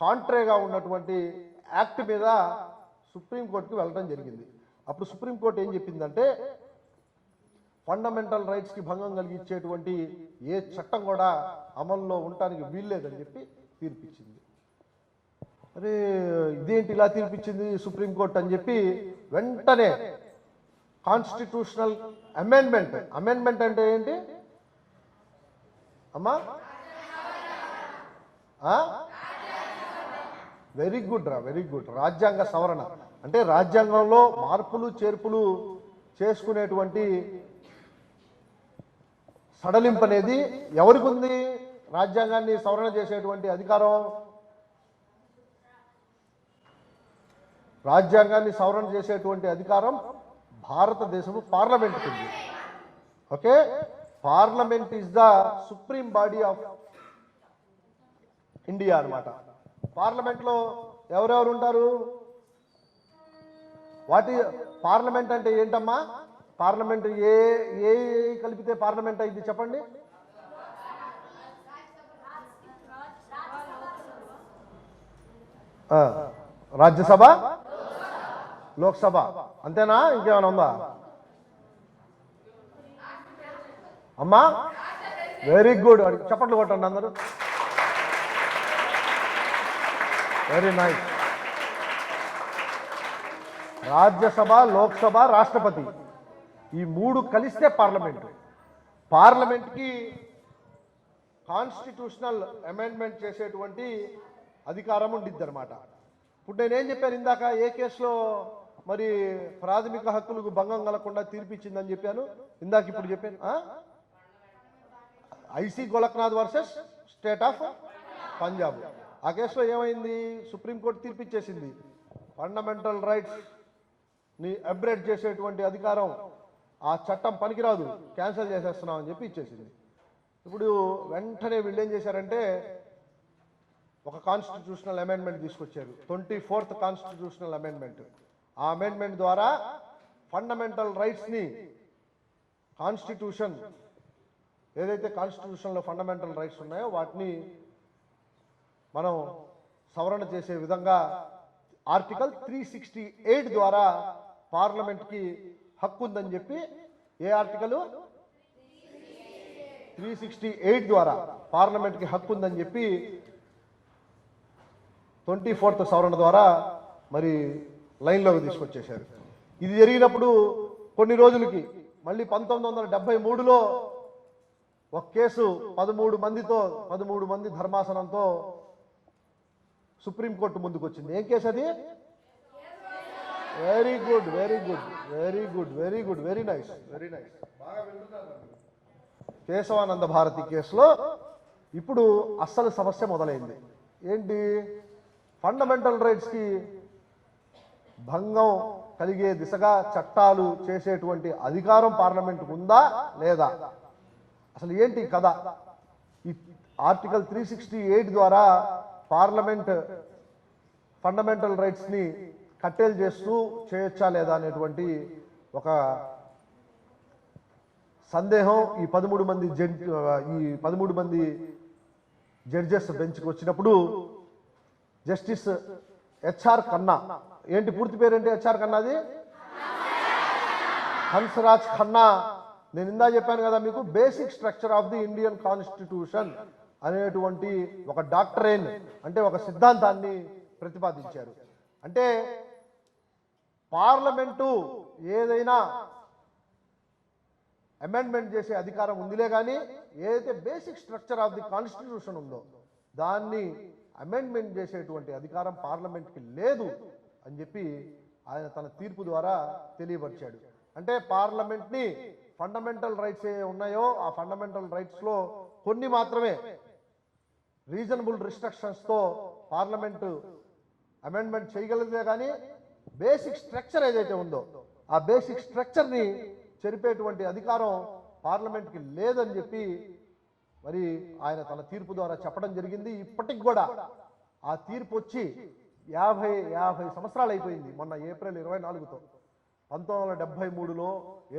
కాంట్రేగా ఉన్నటువంటి యాక్ట్ మీద సుప్రీంకోర్టుకి వెళ్ళడం జరిగింది. అప్పుడు సుప్రీంకోర్టు ఏం చెప్పిందంటే, ఫండమెంటల్ రైట్స్కి భంగం కలిగించేటువంటి ఏ చట్టం కూడా అమల్లో ఉండటానికి వీల్లేదని చెప్పి తీర్పిచ్చింది. అరే ఇదేంటి ఇలా తీర్పిచ్చింది సుప్రీంకోర్టు అని చెప్పి వెంటనే కాన్స్టిట్యూషనల్ అమెండ్మెంట్ అంటే ఏంటి అమ్మా? వెరీ గుడ్, రాజ్యాంగ సవరణ. అంటే రాజ్యాంగంలో మార్పులు చేర్పులు చేసుకునేటువంటి సడలింపు అనేది ఎవరికి ఉంది? రాజ్యాంగాన్ని సవరణ చేసేటువంటి అధికారం రాజ్యాంగాన్ని సవరణ చేసేటువంటి అధికారం భారతదేశము పార్లమెంట్కి ఉంది. Okay, parliament is the supreme body of India అన్నమాట. పార్లమెంట్లో ఎవరెవరు ఉంటారు? పార్లమెంట్ అంటే ఏంటమ్మా? పార్లమెంట్ ఏ ఏ కలిపితే పార్లమెంట్ అయింది చెప్పండి. రాజ్యసభ, లోక్సభ, అంతేనా? ఇంకేమైనా ఉందా అమ్మా? వెరీ గుడ్, చప్పట్లు కొట్టండి అందరూ. Very nice. రాజ్యసభ, లోక్సభ, రాష్ట్రపతి, ఈ మూడు కలిస్తే పార్లమెంట్. పార్లమెంట్కి కాన్స్టిట్యూషనల్ అమెండ్మెంట్ చేసేటువంటి అధికారం ఉండిద్ది అనమాట. ఇప్పుడు నేనేం చెప్పాను ఇందాక, ఏ కేసులో మరి ప్రాథమిక హక్కులకు భంగం కలగకుండా తీర్పిచ్చిందని చెప్పాను ఇందాక. ఇప్పుడు చెప్పాను IC Golaknath versus state of Punjab. ఆ కేసులో ఏమైంది? సుప్రీంకోర్టు తీర్పిచ్చేసింది, ఫండమెంటల్ రైట్స్ని అబ్రేడ్ చేసేటువంటి అధికారం, ఆ చట్టం పనికిరాదు, క్యాన్సిల్ చేసేస్తున్నాం అని చెప్పి ఇచ్చేసింది. ఇప్పుడు వెంటనే వీళ్ళు ఏం చేశారంటే ఒక కాన్స్టిట్యూషనల్ అమెండ్మెంట్ తీసుకొచ్చారు, 24th కాన్స్టిట్యూషనల్ అమెండ్మెంట్. ఆ అమెండ్మెంట్ ద్వారా ఫండమెంటల్ రైట్స్ని, కాన్స్టిట్యూషన్ ఏదైతే కాన్స్టిట్యూషన్లో ఫండమెంటల్ రైట్స్ ఉన్నాయో వాటిని మనం సవరణ చేసే విధంగా ఆర్టికల్ 368 ద్వారా పార్లమెంట్కి హక్కు ఉందని చెప్పి, ఏ ఆర్టికల్? 368 ద్వారా పార్లమెంట్కి హక్కు ఉందని చెప్పి 24th సవరణ ద్వారా మరి లైన్లోకి తీసుకొచ్చేశారు. ఇది జరిగినప్పుడు కొన్ని రోజులకి మళ్ళీ 1973లో ఒక కేసు 13 మంది ధర్మాసనంతో సుప్రీంకోర్టు ముందుకు వచ్చింది. ఏం కేసు అది? Very good, very good, very good, very good, very nice, very nice. బాగా వింటున్నారు. కేశవానంద భారతి కేసులో ఇప్పుడు అస్సలు సమస్య మొదలైంది. ఏంటి? ఫండమెంటల్ రైట్స్కి భంగం కలిగే దిశగా చట్టాలు చేసేటువంటి అధికారం పార్లమెంట్కు ఉందా లేదా? అసలు ఏంటి కథ? ఈ ఆర్టికల్ 368 ద్వారా పార్లమెంట్ ఫండమెంటల్ రైట్స్ని కట్టేలు చేస్తూ చేయొచ్చా లేదా అనేటువంటి ఒక సందేహం ఈ 13 మంది జడ్జెస్ బెంచ్కి వచ్చినప్పుడు జస్టిస్ హెచ్ఆర్ ఖన్నా, ఏంటి పూర్తి పేరు ఏంటి హెచ్ఆర్ ఖన్నాది? హన్స్రాజ్ ఖన్నా. నేను ఇందా చెప్పాను కదా మీకు, basic structure of the Indian constitution అనేటువంటి ఒక డాక్టరేన్, అంటే ఒక సిద్ధాంతాన్ని ప్రతిపాదించారు. అంటే పార్లమెంటు ఏదైనా అమెండ్మెంట్ చేసే అధికారం ఉందిలే కానీ ఏదైతే basic structure of the constitution ఉందో దాన్ని అమెండ్మెంట్ చేసేటువంటి అధికారం పార్లమెంట్కి లేదు అని చెప్పి ఆయన తన తీర్పు ద్వారా తెలియపరిచాడు. అంటే పార్లమెంట్ని ఫండమెంటల్ రైట్స్ ఏ ఉన్నాయో ఆ ఫండమెంటల్ రైట్స్లో కొన్ని మాత్రమే రీజనబుల్ రిస్ట్రిక్షన్స్తో పార్లమెంటు అమెండ్మెంట్ చేయగలిగితే కానీ బేసిక్ స్ట్రక్చర్ ఏదైతే ఉందో ఆ బేసిక్ స్ట్రక్చర్ని చెరిపేటువంటి అధికారం పార్లమెంట్కి లేదని చెప్పి మరి ఆయన తన తీర్పు ద్వారా చెప్పడం జరిగింది. ఇప్పటికి కూడా ఆ తీర్పు వచ్చి 50 సంవత్సరాలు అయిపోయింది. మొన్న ఏప్రిల్ 24తో 1973లో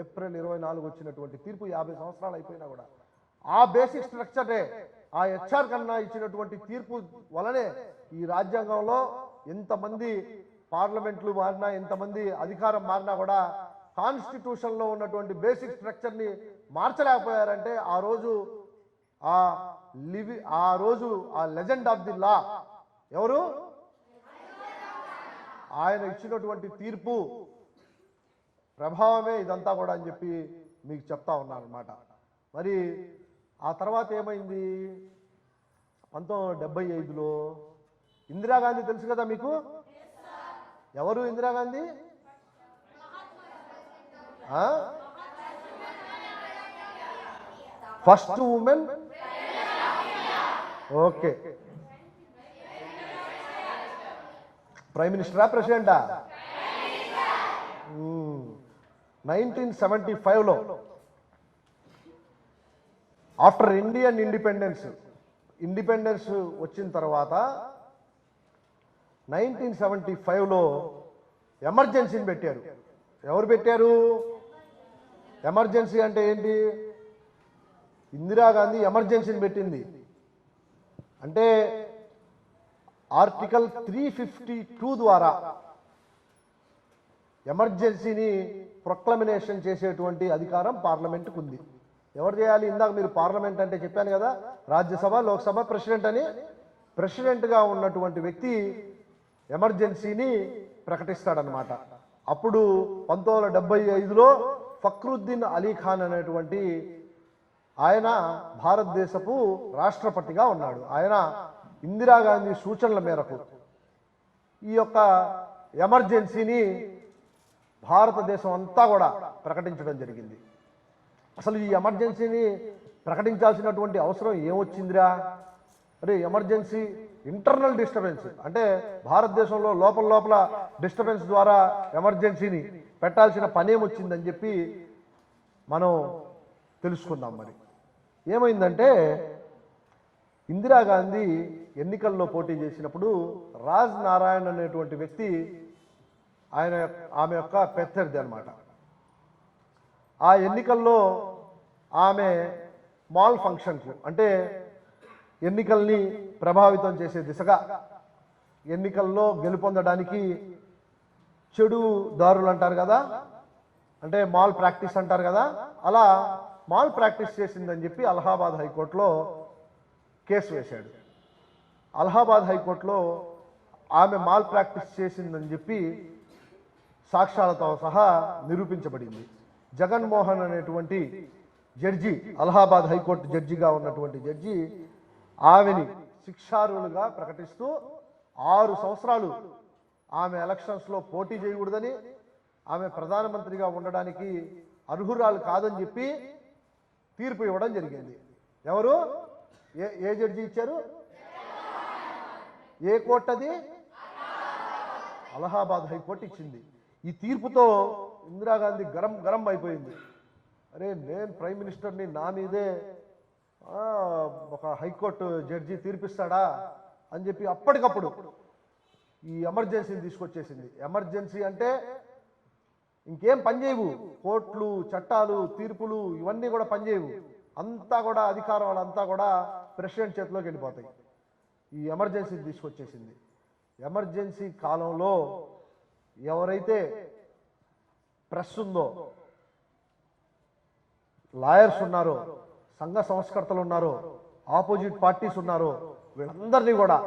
ఏప్రిల్ 24 వచ్చినటువంటి తీర్పు 50 సంవత్సరాలు అయిపోయినా కూడా ఆ బేసిక్ స్ట్రక్చరే, ఆ హెచ్ఆర్ కన్నా ఇచ్చినటువంటి తీర్పు వలనే ఈ రాజ్యాంగంలో ఎంతమంది పార్లమెంట్లు మారినా ఎంతమంది అధికారం మారినా కూడా కాన్స్టిట్యూషన్లో ఉన్నటువంటి బేసిక్ స్ట్రక్చర్ని మార్చలేకపోయారంటే ఆ రోజు ఆ లెజెండ్ ఆఫ్ ది లా ఎవరు? ఆయన ఇచ్చినటువంటి తీర్పు ప్రభావమే ఇదంతా కూడా అని చెప్పి మీకు చెప్తా ఉన్నాను అనమాట. మరి ఆ తర్వాత ఏమైంది? 1975లో ఇందిరాగాంధీ తెలుసు కదా మీకు, ఎవరు Indira Gandhi? First women. Okay, prime మినిస్టరా ప్రెసిడెంటా? 1975లో ఆఫ్టర్ ఇండియన్ ఇండిపెండెన్స్ వచ్చిన తర్వాత 1975లో ఎమర్జెన్సీని పెట్టారు. ఎవరు పెట్టారు? ఎమర్జెన్సీ అంటే ఏంటి? ఇందిరాగాంధీ ఎమర్జెన్సీని పెట్టింది. అంటే ఆర్టికల్ 352 ద్వారా ఎమర్జెన్సీని ప్రొక్లమినేషన్ చేసేటువంటి అధికారం పార్లమెంటుకు ఉంది. ఎవరు చేయాలి? ఇందాక మీరు పార్లమెంట్ అంటే చెప్పాను కదా, రాజ్యసభ, లోక్సభ, ప్రెసిడెంట్ అని. ప్రెసిడెంట్గా ఉన్నటువంటి వ్యక్తి ఎమర్జెన్సీని ప్రకటిస్తాడనమాట. అప్పుడు 1975లో ఫక్రుద్దీన్ అలీ ఖాన్ అనేటువంటి ఆయన భారతదేశపు రాష్ట్రపతిగా ఉన్నాడు. ఆయన ఇందిరాగాంధీ సూచనల మేరకు ఈ యొక్క ఎమర్జెన్సీని భారతదేశం అంతా కూడా ప్రకటించడం జరిగింది. అసలు ఈ ఎమర్జెన్సీని ప్రకటించాల్సినటువంటి అవసరం ఏమొచ్చిందిరా? అరే, ఎమర్జెన్సీ ఇంటర్నల్ డిస్టర్బెన్స్ అంటే భారతదేశంలో లోపల డిస్టర్బెన్స్ ద్వారా ఎమర్జెన్సీని పెట్టాల్సిన పనేమొచ్చిందని చెప్పి మనం తెలుసుకుందాం. మరి ఏమైందంటే, ఇందిరాగాంధీ ఎన్నికల్లో పోటీ చేసినప్పుడు రాజ్ నారాయణ్ అనేటువంటి వ్యక్తి ఆమె యొక్క ప్రత్యర్థి అనమాట. ఆ ఎన్నికల్లో ఆమె మాల్ ఫంక్షన్స్ అంటే ఎన్నికల్ని ప్రభావితం చేసే దిశగా, ఎన్నికల్లో గెలుపొందడానికి చెడు దారులు అంటారు కదా, అంటే మాల్ ప్రాక్టీస్ అంటారు కదా, అలా మాల్ ప్రాక్టీస్ చేసిందని చెప్పి అలహాబాద్ హైకోర్టులో కేసు వేశాడు. అలహాబాద్ హైకోర్టులో ఆమె మాల్ ప్రాక్టీస్ చేసిందని చెప్పి సాక్ష్యాలతో సహా నిరూపించబడింది. జగన్మోహన్ అనేటువంటి జడ్జి, అలహాబాద్ హైకోర్టు జడ్జిగా ఉన్నటువంటి జడ్జి ఆమెని శిక్షార్హులుగా ప్రకటిస్తూ 6 సంవత్సరాలు ఆమె ఎలక్షన్స్లో పోటీ చేయకూడదని, ఆమె ప్రధానమంత్రిగా ఉండడానికి అర్హురాలు కాదని చెప్పి తీర్పు ఇవ్వడం జరిగింది. ఎవరు? ఏ జడ్జి ఇచ్చారు? ఏ కోర్టు అది? అలహాబాద్ హైకోర్టు ఇచ్చింది. ఈ తీర్పుతో ఇందిరాగాంధీ గరం అయిపోయింది. అరే, నేను ప్రైమ్ మినిస్టర్ని, నా మీదే ఒక హైకోర్టు జడ్జి తీర్పిస్తాడా అని చెప్పి అప్పటికప్పుడు ఈ ఎమర్జెన్సీని తీసుకొచ్చేసింది. ఎమర్జెన్సీ అంటే ఇంకేం పనిచేయవు, కోర్టులు, చట్టాలు, తీర్పులు ఇవన్నీ కూడా పనిచేయవు. అంతా కూడా అధికారం అంతా కూడా ప్రెసిడెంట్ చేతిలోకి వెళ్ళిపోతాయి. ఈ ఎమర్జెన్సీ తీసుకొచ్చేసింది. ఎమర్జెన్సీ కాలంలో ఎవరైతే ప్రెస్ ఉందో, లాయర్స్ ఉన్నారో, సంఘ సంస్కర్తలు ఉన్నారో, ఆపోజిట్ పార్టీస్ ఉన్నారో, వీళ్ళందరినీ కూడా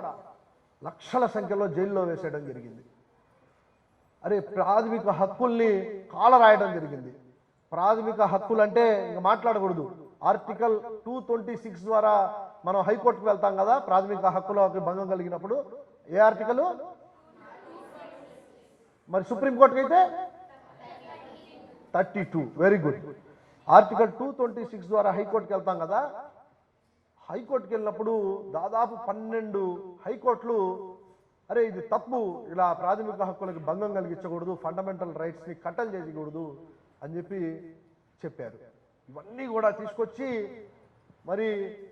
లక్షల సంఖ్యలో జైల్లో వేసేయడం జరిగింది. అరే, ప్రాథమిక హక్కుల్ని కాలరాయడం జరిగింది. ప్రాథమిక హక్కులు అంటే ఇంక మాట్లాడకూడదు. ఆర్టికల్ 226 ద్వారా మనం హైకోర్టుకు వెళ్తాం కదా, ప్రాథమిక హక్కులకు భంగం కలిగినప్పుడు. ఏ ఆర్టికల్? మరి సుప్రీంకోర్టుకి అయితే 32. Very good. ఆర్టికల్ 226 ద్వారా హైకోర్టుకి వెళ్తాం కదా. హైకోర్టుకి వెళ్ళినప్పుడు దాదాపు 12 హైకోర్టులు అరే ఇది తప్పు, ఇలా ప్రాథమిక హక్కులకు భంగం కలిగించకూడదు, ఫండమెంటల్ రైట్స్ని కట్టలు చేయకూడదు అని చెప్పి చెప్పారు. ఇవన్నీ కూడా తీసుకొచ్చి మరి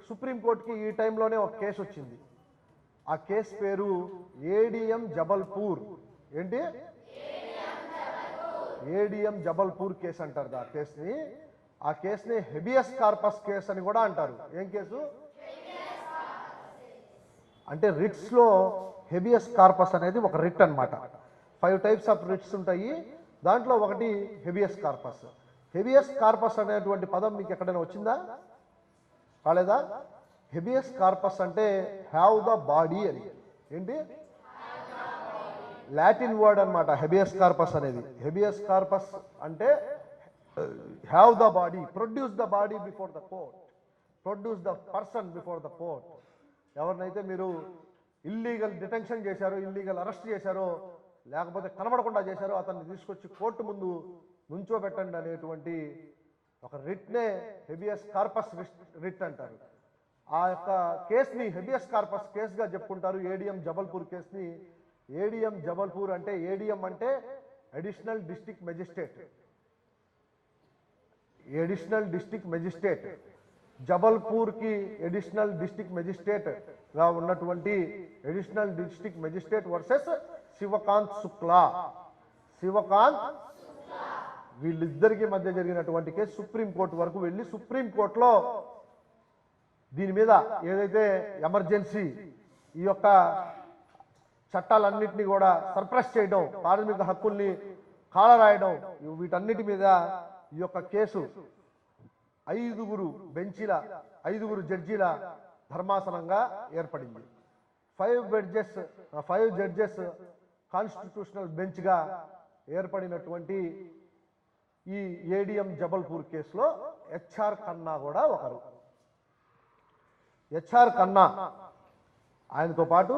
సుప్రీంకోర్టుకి ఈ టైంలోనే ఒక కేసు వచ్చింది. ఆ కేసు పేరు ఏడిఎం జబల్పూర్. ఏంటి? ఏడిఎం జబల్పూర్ కేసు అంటారు ఆ కేసుని. ఆ కేసుని హెబియస్ కార్పస్ కేసు అని కూడా అంటారు. ఏం కేసు అంటే రిట్స్లో హెబియస్ కార్పస్ అనేది ఒక రిట్ అన్నమాట. 5 టైప్స్ ఆఫ్ రిట్స్ ఉంటాయి, దాంట్లో ఒకటి హెబియస్ కార్పస్. హెబియస్ కార్పస్ అనేటువంటి పదం మీకు ఎక్కడైనా వచ్చిందా? కాలేదా? హెబియస్ కార్పస్ అంటే హ్యావ్ ద బాడీ అని. ఏంటి? లాటిన్ వర్డ్ అన్నమాట హెబియస్ కార్పస్ అనేది. హెబియస్ కార్పస్ అంటే have the body, produce the body before the court, produce the person before the court. ఎవరినైతే మీరు ఇల్లీగల్ డిటెన్షన్ చేశారో, ఇల్లీగల్ అరెస్ట్ చేశారో, లేకపోతే కనబడకుండా చేశారో అతన్ని తీసుకొచ్చి కోర్టు ముందు నుంచోబెట్టండి అనేటువంటి ఒక రిట్నే హెబియస్ కార్పస్ రిట్ అంటారు. ఆ యొక్క కేసుని హెబియస్ కార్పస్ కేసుగా చెప్పుకుంటారు. ఏడిఎం జబల్పూర్ కేసుని. ఏడిఎం జబల్పూర్ అంటే ఏడిఎం అంటే additional district magistrate. Additional district magistrate జబల్పూర్కి ఎడిషనల్ డిస్ట్రిక్ట్ మెజిస్ట్రేట్గా ఉన్నటువంటి additional district magistrate versus Shivkant Shukla. Shivkant వీళ్ళిద్దరికి మధ్య జరిగినటువంటి కేసు సుప్రీంకోర్టు వరకు వెళ్ళి సుప్రీంకోర్టులో దీని మీద ఏదైతే ఎమర్జెన్సీ ఈ యొక్క చట్టాలన్నింటినీ కూడా సర్ప్రెస్ చేయడం, ప్రాథమిక హక్కుల్ని కాలరాయడం, వీటన్నిటి మీద ఈ యొక్క కేసు 5 జడ్జీల ధర్మాసనంగా ఏర్పడింది. 5 జడ్జెస్ కాన్స్టిట్యూషనల్ బెంచ్గా ఏర్పడినటువంటి ఈ ఏడిఎం జబల్పూర్ కేసులో హెచ్ఆర్ ఖన్నా కూడా ఒకరు. హెచ్ఆర్ ఖన్నా ఆయనతో పాటు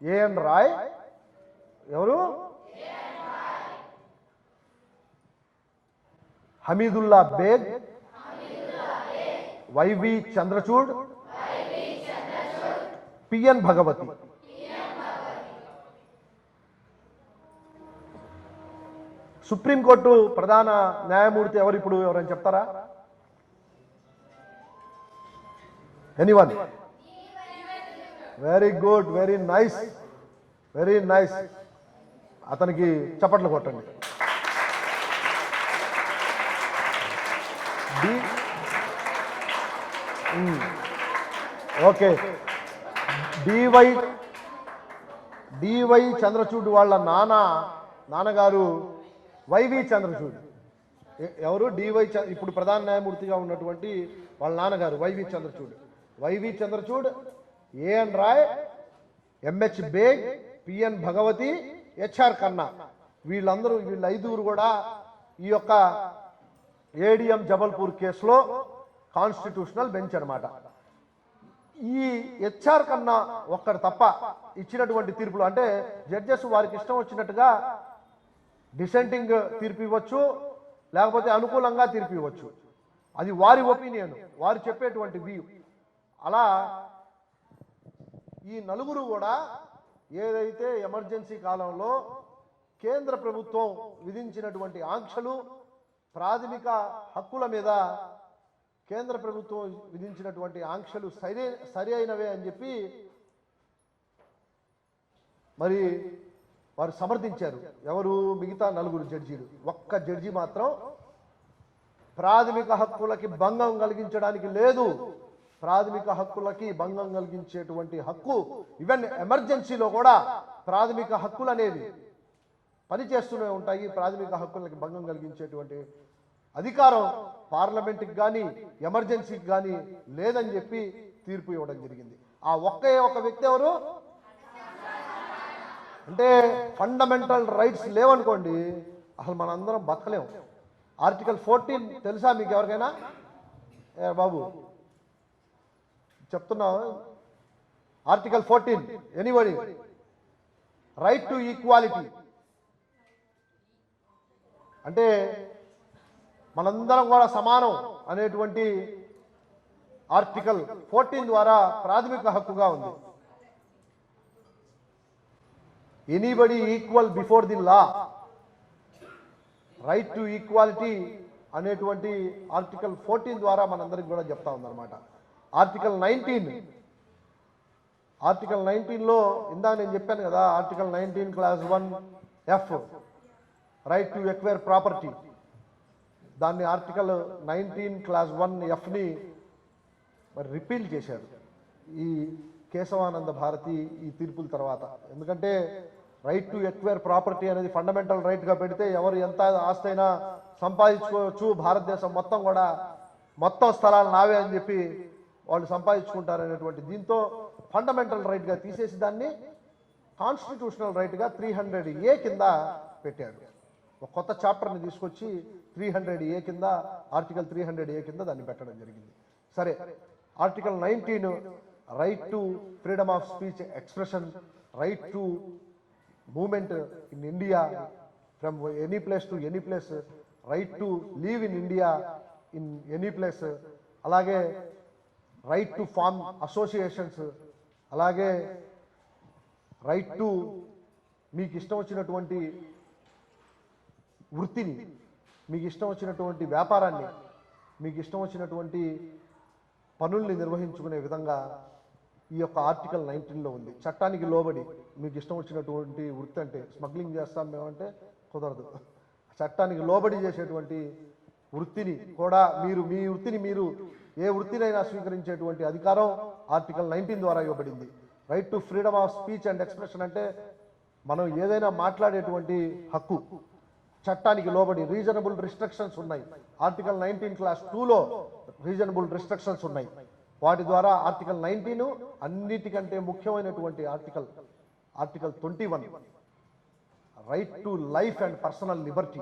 ఏఎన్ రాయ్, ఎవరు Hameedullah Beg, YV Chandrachud, PN Bhagwati. Supreme court ప్రధాన న్యాయమూర్తి ఎవరు ఇప్పుడు ఎవరైనా చెప్తారా? Anyone? Very good, very nice, very nice. అతనికి చప్పట్లు కొట్టండి. ఓకే. డివై చంద్రచూడ్ వాళ్ళ నాన్నగారు వైవి చంద్రచూడ్. ఎవరు? ఇప్పుడు ప్రధాన న్యాయమూర్తిగా ఉన్నటువంటి వాళ్ళ నాన్నగారు YV Chandrachud. YV Chandrachud, AN Ray, MH Beg, PN Bhagwati, HR Khanna, వీళ్ళ 5 కూడా ఈ యొక్క ఏడిఎం జబల్పూర్ కేసులో కాన్స్టిట్యూషనల్ బెంచ్ అన్నమాట. ఈ హెచ్ఆర్ ఖన్నా ఒక్కరు తప్ప ఇచ్చినటువంటి తీర్పులు, అంటే జడ్జెస్ వారికి ఇష్టం వచ్చినట్టుగా డిసెంటింగ్ తీర్పు ఇవ్వచ్చు, లేకపోతే అనుకూలంగా తీర్పు ఇవ్వచ్చు. అది వారి ఒపీనియన్, వారు చెప్పేటువంటి వ్యూ. అలా ఈ 4 కూడా ఏదైతే ఎమర్జెన్సీ కాలంలో కేంద్ర ప్రభుత్వం విధించినటువంటి ఆంక్షలు, ప్రాథమిక హక్కుల మీద కేంద్ర ప్రభుత్వం విధించినటువంటి ఆంక్షలు సరి అయినవే అని చెప్పి మరి వారు సమర్థించారు. ఎవరు? మిగతా 4 జడ్జీలు. ఒక్క జడ్జి మాత్రం ప్రాథమిక హక్కులకి భంగం కలిగించడానికి లేదు, ప్రాథమిక హక్కులకి భంగం కలిగించేటువంటి హక్కు, ఈవెన్ ఎమర్జెన్సీలో కూడా ప్రాథమిక హక్కులు అనేవి పనిచేస్తూనే ఉంటాయి. ప్రాథమిక హక్కులకి భంగం కలిగించేటువంటి అధికారం పార్లమెంట్కి కానీ ఎమర్జెన్సీకి కానీ లేదని చెప్పి తీర్పు ఇవ్వడం జరిగింది. ఆ ఒకే ఒక వ్యక్తి ఎవరు? అంటే ఫండమెంటల్ రైట్స్ లేవనుకోండి అసలు మనందరం బతకలేము. ఆర్టికల్ 14 తెలుసా మీకు ఎవరికైనా? బాబు చెప్తున్నా. Article 14, anybody? Right to equality. అంటే మనందరం కూడా సమానం అనేటువంటి ఆర్టికల్ 14 ద్వారా ప్రాథమిక హక్కుగా ఉంది. Anybody equal before the law. Right to equality అనేటువంటి ఆర్టికల్ 14 ద్వారా మనందరికి కూడా చెప్తా ఉందన్నమాట. ఆర్టికల్ 19లో ఇందాక నేను చెప్పాను కదా, article 19 class 1F right to acquire property. దాన్ని ఆర్టికల్ 19 క్లాస్ 1Fని మరి రిపీల్ చేశారు ఈ కేశవానంద భారతి ఈ తీర్పుల తర్వాత. ఎందుకంటే రైట్ టు ఎక్వైర్ ప్రాపర్టీ అనేది ఫండమెంటల్ రైట్గా పెడితే ఎవరు ఎంత ఆస్తి అయినా సంపాదించుకోవచ్చు, భారతదేశం మొత్తం కూడా మొత్తం స్థలాలు నావే అని చెప్పి వాళ్ళు సంపాదించుకుంటారనేటువంటి దీంతో ఫండమెంటల్ రైట్గా తీసేసి దాన్ని కాన్స్టిట్యూషనల్ రైట్గా 300A కింద పెట్టారు. ఒక కొత్త చాప్టర్ని తీసుకొచ్చి 300A కింద, ఆర్టికల్ 300A కింద దాన్ని పెట్టడం జరిగింది. సరే, article 19 right to freedom of speech expression, right to movement in India from any place to any place, right to leave in India in any place, అలాగే రైట్ టు ఫార్మ్ అసోసియేషన్స్, అలాగే right to మీకు ఇష్టం వచ్చినటువంటి వృత్తిని, మీకు ఇష్టం వచ్చినటువంటి వ్యాపారాన్ని, మీకు ఇష్టం వచ్చినటువంటి పనుల్ని నిర్వహించుకునే విధంగా ఈ యొక్క ఆర్టికల్ 19లో ఉంది. చట్టానికి లోబడి మీకు ఇష్టం వచ్చినటువంటి వృత్తి, అంటే స్మగ్లింగ్ చేస్తాం మేమంటే కుదరదు, చట్టానికి లోబడి చేసేటువంటి వృత్తిని కూడా మీరు మీ వృత్తిని మీరు ఏ వృత్తినైనా స్వీకరించేటువంటి అధికారం ఆర్టికల్ 19 ద్వారా ఇవ్వబడింది. Right to freedom of speech and expression అంటే మనం ఏదైనా మాట్లాడేటువంటి హక్కు, చట్టానికి లోబడి రీజనబుల్ రిస్ట్రిక్షన్స్ ఉన్నాయి. ఆర్టికల్ 19 క్లాస్ 2లో రీజనబుల్ రిస్ట్రిక్షన్స్ ఉన్నాయి. వాటి ద్వారా ఆర్టికల్ 19 అన్నిటికంటే ముఖ్యమైనటువంటి article 21 right to life and personal Liberty,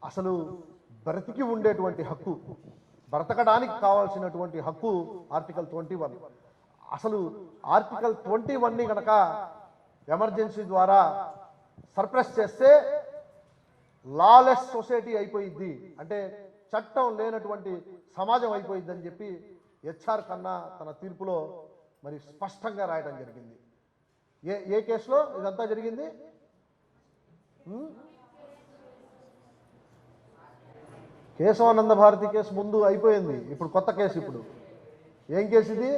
అసలు బ్రతికి ఉండేటువంటి హక్కు, బ్రతకడానికి కావాల్సినటువంటి హక్కు ఆర్టికల్ 21. అసలు ఆర్టికల్ 21ని కనుక ఎమర్జెన్సీ ద్వారా సర్ప్రెస్ చేస్తే లాలెస్ సొసైటీ అయిపోయిద్ది, అంటే చట్టం లేనటువంటి సమాజం అయిపోయిద్దని చెప్పి హెచ్ఆర్ కన్నా తన తీర్పులో మరి స్పష్టంగా రాయడం జరిగింది. ఏ కేసులో ఇదంతా జరిగింది? కేశవానంద భారతి కేసు ముందు అయిపోయింది, ఇప్పుడు కొత్త కేసు. ఇప్పుడు ఏం కేసు ఇది?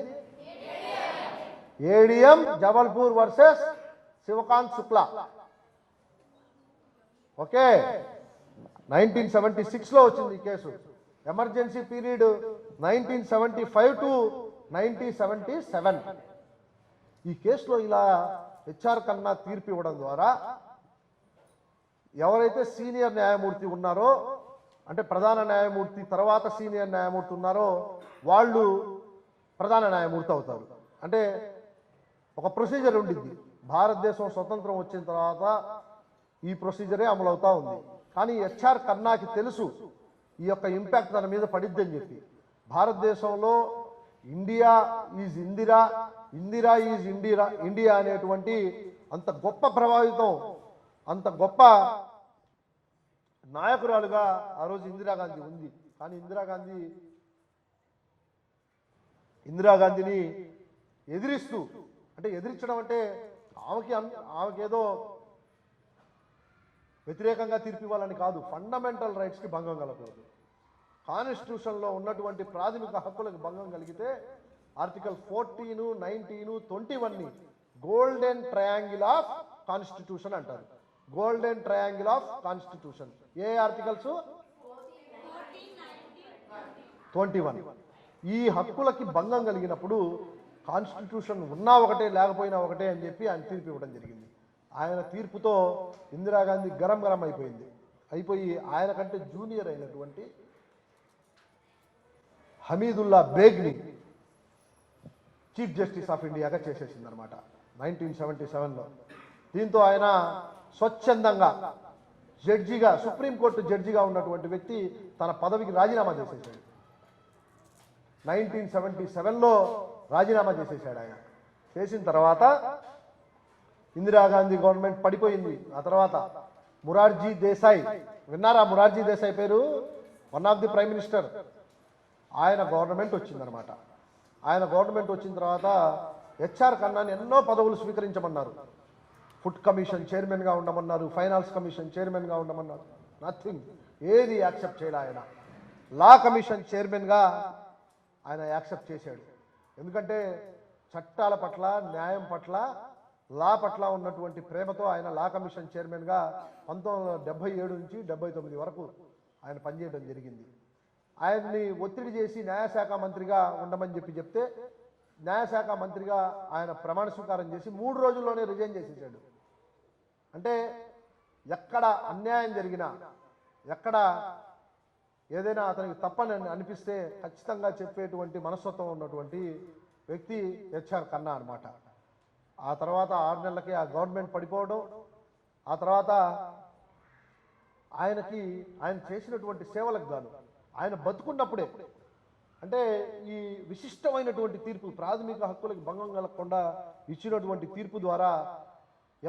ADM Jabalpur versus Shivkant Shukla. Okay, 1976లో వచ్చింది ఈ కేసు. Emergency period 1975 to 1977. ఈ కేసులో ఇలా హెచ్ఆర్ కన్నా తీర్పు ఇవ్వడం ద్వారా ఎవరైతే సీనియర్ న్యాయమూర్తి ఉన్నారో, అంటే ప్రధాన న్యాయమూర్తి తర్వాత సీనియర్ న్యాయమూర్తి ఉన్నారో వాళ్ళు ప్రధాన న్యాయమూర్తి అవుతారు. అంటే ఒక ప్రొసీజర్ ఉండిద్ది. భారతదేశం స్వతంత్రం వచ్చిన తర్వాత ఈ ప్రొసీజరే అమలు అవుతా ఉంది. కానీ హెచ్ఆర్ కన్నాకి తెలుసు ఈ యొక్క ఇంపాక్ట్ తన మీద పడిద్దని చెప్పి. భారతదేశంలో India is Indira, Indira is India అనేటువంటి అంత గొప్ప ప్రభావితం, అంత గొప్ప నాయకురాలుగా ఆ రోజు ఇందిరాగాంధీ ఉంది. కానీ ఇందిరాగాంధీని ఎదిరిస్తూ, అంటే ఎదిరించడం అంటే ఆమెకేదో వ్యతిరేకంగా తీర్పు ఇవ్వాలని కాదు, ఫండమెంటల్ రైట్స్కి భంగం కలగకూడదు. కాన్స్టిట్యూషన్లో ఉన్నటువంటి ప్రాథమిక హక్కులకు భంగం కలిగితే ఆర్టికల్ 14, 19, 21ని గోల్డెన్ ట్రయాంగిల్ ఆఫ్ కాన్స్టిట్యూషన్ అంటారు. Golden triangle of constitution. ఏ ఆర్టికల్స్? 21. ఈ హక్కులకి భంగం కలిగినప్పుడు కాన్స్టిట్యూషన్ ఉన్నా ఒకటే లేకపోయినా ఒకటే అని చెప్పి ఆయన తీర్పు ఇవ్వడం జరిగింది. ఆయన తీర్పుతో ఇందిరాగాంధీ గరం అయిపోయి ఆయన కంటే జూనియర్ అయినటువంటి హమీదుల్లా బేగ్ని చీఫ్ జస్టిస్ ఆఫ్ ఇండియాగా చేసేసింది అనమాట 1977లో. దీంతో ఆయన స్వచ్ఛందంగా జడ్జిగా, సుప్రీంకోర్టు జడ్జిగా ఉన్నటువంటి వ్యక్తి తన పదవికి రాజీనామా చేసేసాడు. 1977లో రాజీనామా చేసేసాడు ఆయన. చేసిన తర్వాత ఇందిరాగాంధీ గవర్నమెంట్ పడిపోయింది. ఆ తర్వాత మొరార్జీ దేశాయ్, విన్నారా మొరార్జీ దేశాయ్ పేరు? One of the prime minister. ఆయన గవర్నమెంట్ వచ్చిందనమాట. ఆయన గవర్నమెంట్ వచ్చిన తర్వాత హెచ్ఆర్ కన్నాని ఎన్నో పదవులు స్వీకరించమన్నారు. ఫుడ్ కమిషన్ చైర్మన్గా ఉండమన్నారు, ఫైనాన్స్ కమిషన్ చైర్మన్గా ఉండమన్నారు. నథింగ్, ఏది యాక్సెప్ట్ చేయాలి. ఆయన లా కమిషన్ చైర్మన్గా ఆయన యాక్సెప్ట్ చేశాడు. ఎందుకంటే చట్టాల పట్ల, న్యాయం పట్ల, లా పట్ల ఉన్నటువంటి ప్రేమతో ఆయన లా కమిషన్ చైర్మన్గా 1977 నుంచి 79 వరకు ఆయన పనిచేయడం జరిగింది. ఆయన్ని ఒత్తిడి చేసి న్యాయశాఖ మంత్రిగా ఉండమని చెప్తే న్యాయశాఖ మంత్రిగా ఆయన ప్రమాణ స్వీకారం చేసి 3 రోజుల్లోనే రిజైన్ చేసేసాడు. అంటే ఎక్కడ అన్యాయం జరిగినా, ఎక్కడ ఏదైనా అతనికి తప్పని అనిపిస్తే ఖచ్చితంగా చెప్పేటువంటి మనస్తత్వం ఉన్నటువంటి వ్యక్తి హెచ్ఆర్ కన్నా అనమాట. ఆ తర్వాత 6 నెలలకి ఆ గవర్నమెంట్ పడిపోవడం, ఆ తర్వాత ఆయన చేసినటువంటి సేవలకు గాను ఆయన బతుకున్నప్పుడే, అంటే ఈ విశిష్టమైనటువంటి తీర్పు, ప్రాథమిక హక్కులకు భంగం కలగకుండా ఇచ్చినటువంటి తీర్పు ద్వారా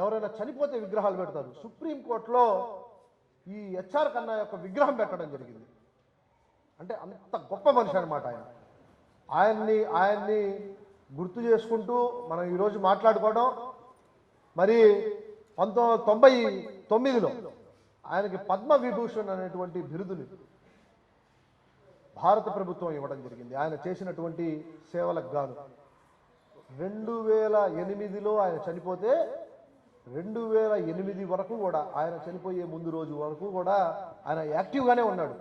ఎవరైనా చనిపోతే విగ్రహాలు పెడతారు. సుప్రీంకోర్టులో ఈ హెచ్ఆర్ ఖన్నా యొక్క విగ్రహం పెట్టడం జరిగింది. అంటే అంత గొప్ప మనిషి అనమాట ఆయన్ని గుర్తు చేసుకుంటూ మనం ఈరోజు మాట్లాడుకోవడం. మరి 1999లో ఆయనకి పద్మ విభూషణ్ అనేటువంటి బిరుదుని భారత ప్రభుత్వం ఇవ్వడం జరిగింది ఆయన చేసినటువంటి సేవలకు గాను. 2008లో ఆయన చనిపోతే 2008 వరకు కూడా, ఆయన చనిపోయే ముందు రోజు వరకు కూడా ఆయన యాక్టివ్గానే ఉన్నాడు.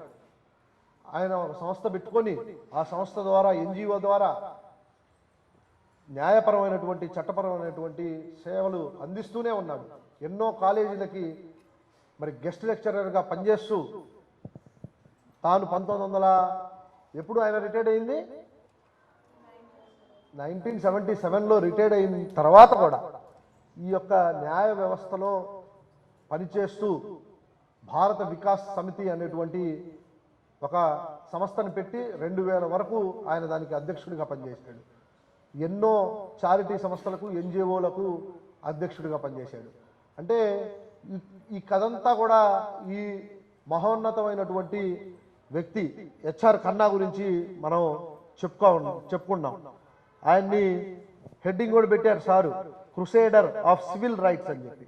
ఆయన ఒక సంస్థ పెట్టుకొని ఆ సంస్థ ద్వారా, ఎన్జిఓ ద్వారా న్యాయపరమైనటువంటి, చట్టపరమైనటువంటి సేవలు అందిస్తూనే ఉన్నాడు. ఎన్నో కాలేజీలకి మరి గెస్ట్ లెక్చరర్గా పనిచేస్తూ తాను 1900 ఎప్పుడు ఆయన రిటైర్డ్ అయింది, 1977లో రిటైర్డ్ అయిన తర్వాత కూడా ఈ యొక్క న్యాయ వ్యవస్థలో పనిచేస్తూ భారత వికాస్ సమితి అనేటువంటి ఒక సంస్థను పెట్టి 2000 వరకు ఆయన దానికి అధ్యక్షుడిగా పనిచేశాడు. ఎన్నో చారిటీ సంస్థలకు, ఎన్జిఓలకు అధ్యక్షుడిగా పనిచేశాడు. అంటే ఈ కథంతా కూడా ఈ మహోన్నతమైనటువంటి వ్యక్తి హెచ్ఆర్ ఖన్నా గురించి మనం చెప్పుకున్నాం. ఆయన్ని హెడ్డింగ్ కూడా పెట్టారు సారు, క్రుసేడర్ ఆఫ్ సివిల్ రైట్స్ అని చెప్పి.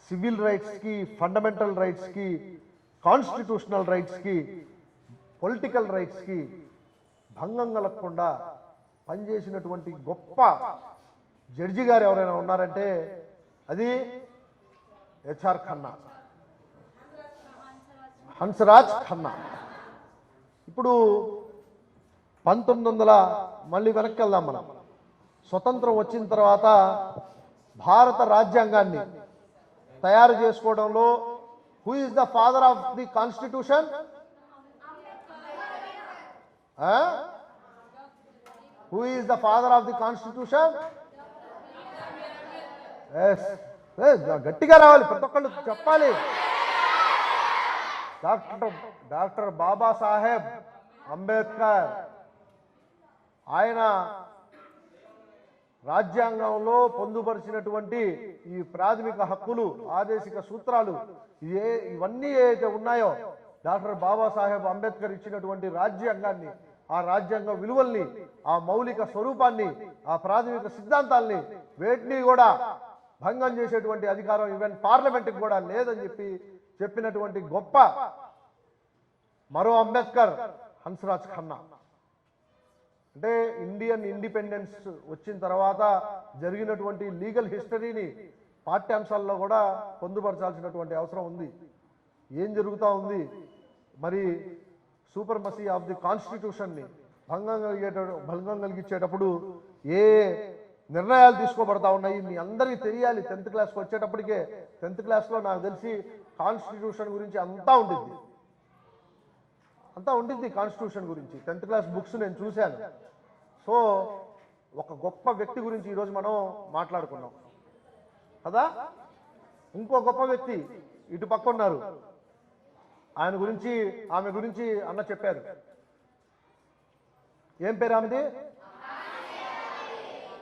సివిల్ రైట్స్కి, ఫండమెంటల్ రైట్స్కి, కాన్స్టిట్యూషనల్ రైట్స్కి, పొలిటికల్ రైట్స్కి భంగం కలగకుండా పనిచేసినటువంటి గొప్ప జడ్జి గారు ఎవరైనా ఉన్నారంటే అది హెచ్ఆర్ ఖన్నా, హన్స్రాజ్ ఖన్నా. ఇప్పుడు 1900 మళ్ళీ వెనక్కి వెళ్దాం మనం. స్వతంత్రం వచ్చిన తర్వాత భారత రాజ్యాంగాన్ని తయారు చేసుకోవడంలో who is the father of the constitution? Who is the father of the constitution? గట్టిగా రావాలి, ప్రతి ఒక్కళ్ళు చెప్పాలి. డాక్టర్ బాబాసాహెబ్ అంబేద్కర్. ఆయన రాజ్యాంగంలో పొందుపరిచినటువంటి ఈ ప్రాథమిక హక్కులు, ఆదేశిక సూత్రాలు, ఇవన్నీ ఏవైతే ఉన్నాయో డాక్టర్ బాబాసాహెబ్ అంబేద్కర్ ఇచ్చినటువంటి రాజ్యాంగాన్ని, ఆ రాజ్యాంగ విలువల్ని, ఆ మౌలిక స్వరూపాన్ని, ఆ ప్రాథమిక సిద్ధాంతాల్ని వేటిని కూడా భంగం చేసేటువంటి అధికారం ఈవెన్ పార్లమెంట్కి కూడా లేదని చెప్పినటువంటి గొప్ప మరో అంబేద్కర్ హన్స్రాజ్ ఖన్నా. అంటే ఇండియన్ ఇండిపెండెన్స్ వచ్చిన తర్వాత జరిగినటువంటి లీగల్ హిస్టరీని పాఠ్యాంశాల్లో కూడా పొందుపరచాల్సినటువంటి అవసరం ఉంది. ఏం జరుగుతూ ఉంది, మరి సూపర్మసీ ఆఫ్ ది కాన్స్టిట్యూషన్ని భంగం కలిగించేటప్పుడు ఏ నిర్ణయాలు తీసుకోబడతా ఉన్నాయి మీ అందరికీ తెలియాలి. 10th క్లాస్కి వచ్చేటప్పటికే 10th క్లాస్లో నాకు తెలిసి కాన్స్టిట్యూషన్ గురించి అంతా ఉండిద్ది కాన్స్టిట్యూషన్ గురించి. 10th క్లాస్ బుక్స్ నేను చూశాను. సో ఒక గొప్ప వ్యక్తి గురించి ఈరోజు మనం మాట్లాడుకున్నాం కదా. ఇంకో గొప్ప వ్యక్తి ఇటు పక్క ఉన్నారు, ఆయన గురించి, ఆమె గురించి అన్న చెప్పారు. ఏం పేరు ఆమెది?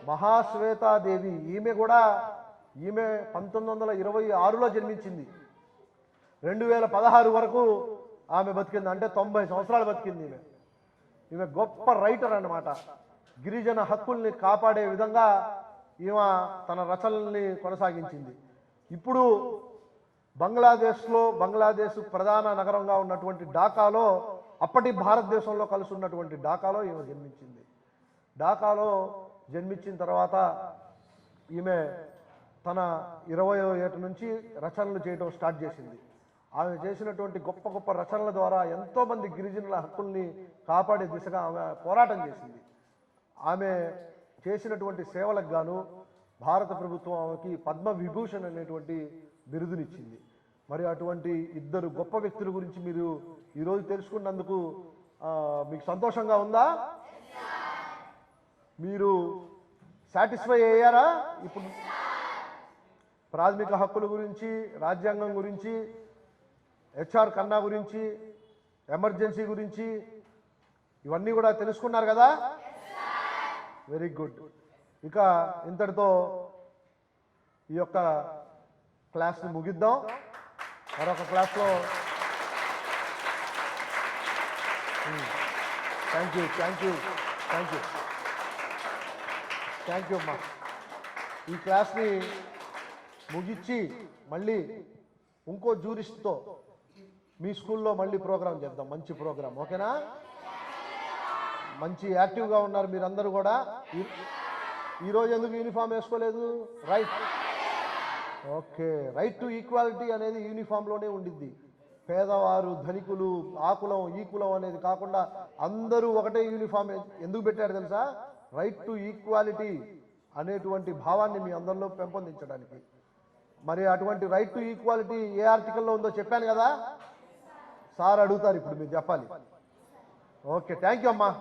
మహాశ్వేతాదేవి. ఈమె 1926లో జన్మించింది. 2016 వరకు ఆమె బతికింది. అంటే 90 సంవత్సరాలు బతికింది ఈమె గొప్ప రైటర్ అన్నమాట. గిరిజన హక్కుల్ని కాపాడే విధంగా ఈమె తన రచనల్ని కొనసాగించింది. ఇప్పుడు బంగ్లాదేశ్ ప్రధాన నగరంగా ఉన్నటువంటి ఢాకాలో, అప్పటి భారతదేశంలో కలిసి ఉన్నటువంటి ఢాకాలో ఈమె జన్మించింది. ఢాకాలో జన్మించిన తర్వాత ఈమె తన 20వ ఏట నుంచి రచనలు చేయడం స్టార్ట్ చేసింది. ఆమె చేసినటువంటి గొప్ప గొప్ప రచనల ద్వారా ఎంతోమంది గిరిజనుల హక్కుల్ని కాపాడే దిశగా ఆమె పోరాటం చేసింది. ఆమె చేసినటువంటి సేవలకు గాను భారత ప్రభుత్వం ఆమెకి పద్మ విభూషణ్ అనేటువంటి బిరుదునిచ్చింది. మరి అటువంటి ఇద్దరు గొప్ప వ్యక్తుల గురించి మీరు ఈరోజు తెలుసుకున్నందుకు మీకు సంతోషంగా ఉందా? మీరు సాటిస్ఫై అయ్యారా? ఇప్పుడు ప్రాథమిక హక్కుల గురించి, రాజ్యాంగం గురించి, హెచ్ఆర్ ఖన్నా గురించి, ఎమర్జెన్సీ గురించి ఇవన్నీ కూడా తెలుసుకున్నారు కదా. Very good. ఇక ఇంతటితో ఈ యొక్క క్లాస్ని ముగిద్దాం. మరొక క్లాస్లో థ్యాంక్ యూ అమ్మా. ఈ క్లాస్ని ముగించి మళ్ళీ ఇంకో జూరిస్ట్తో మీ స్కూల్లో మళ్ళీ ప్రోగ్రామ్ చేద్దాం, మంచి ప్రోగ్రామ్. ఓకేనా? మంచి యాక్టివ్గా ఉన్నారు మీరందరూ కూడా. ఈరోజు ఎందుకు యూనిఫామ్ వేసుకోలేదు? ఓకే, రైట్ టు ఈక్వాలిటీ అనేది యూనిఫామ్లోనే ఉండిద్ది. పేదవారు, ధనికులు, ఆ కులం ఈ కులం అనేది కాకుండా అందరూ ఒకటే యూనిఫామ్ ఎందుకు పెట్టారు తెలుసా? రైట్ టు ఈక్వాలిటీ అనేటువంటి భావాన్ని మీ అందరిలో పెంపొందించడానికి. మరి అటువంటి రైట్ టు ఈక్వాలిటీ ఏ ఆర్టికల్లో ఉందో చెప్పాను కదా, సార్ అడుగుతారు ఇప్పుడు, మీరు చెప్పాలి. ఓకే, థ్యాంక్ యూ అమ్మా.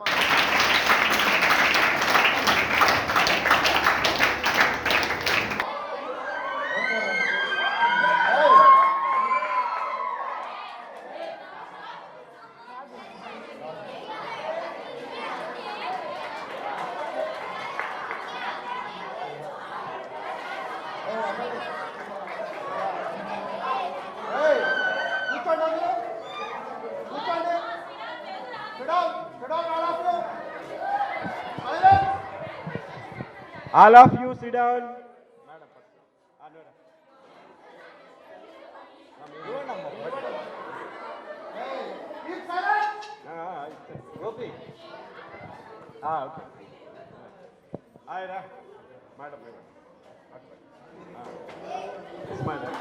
All of you sit down. Okay. Aira, madam. Yes, madam.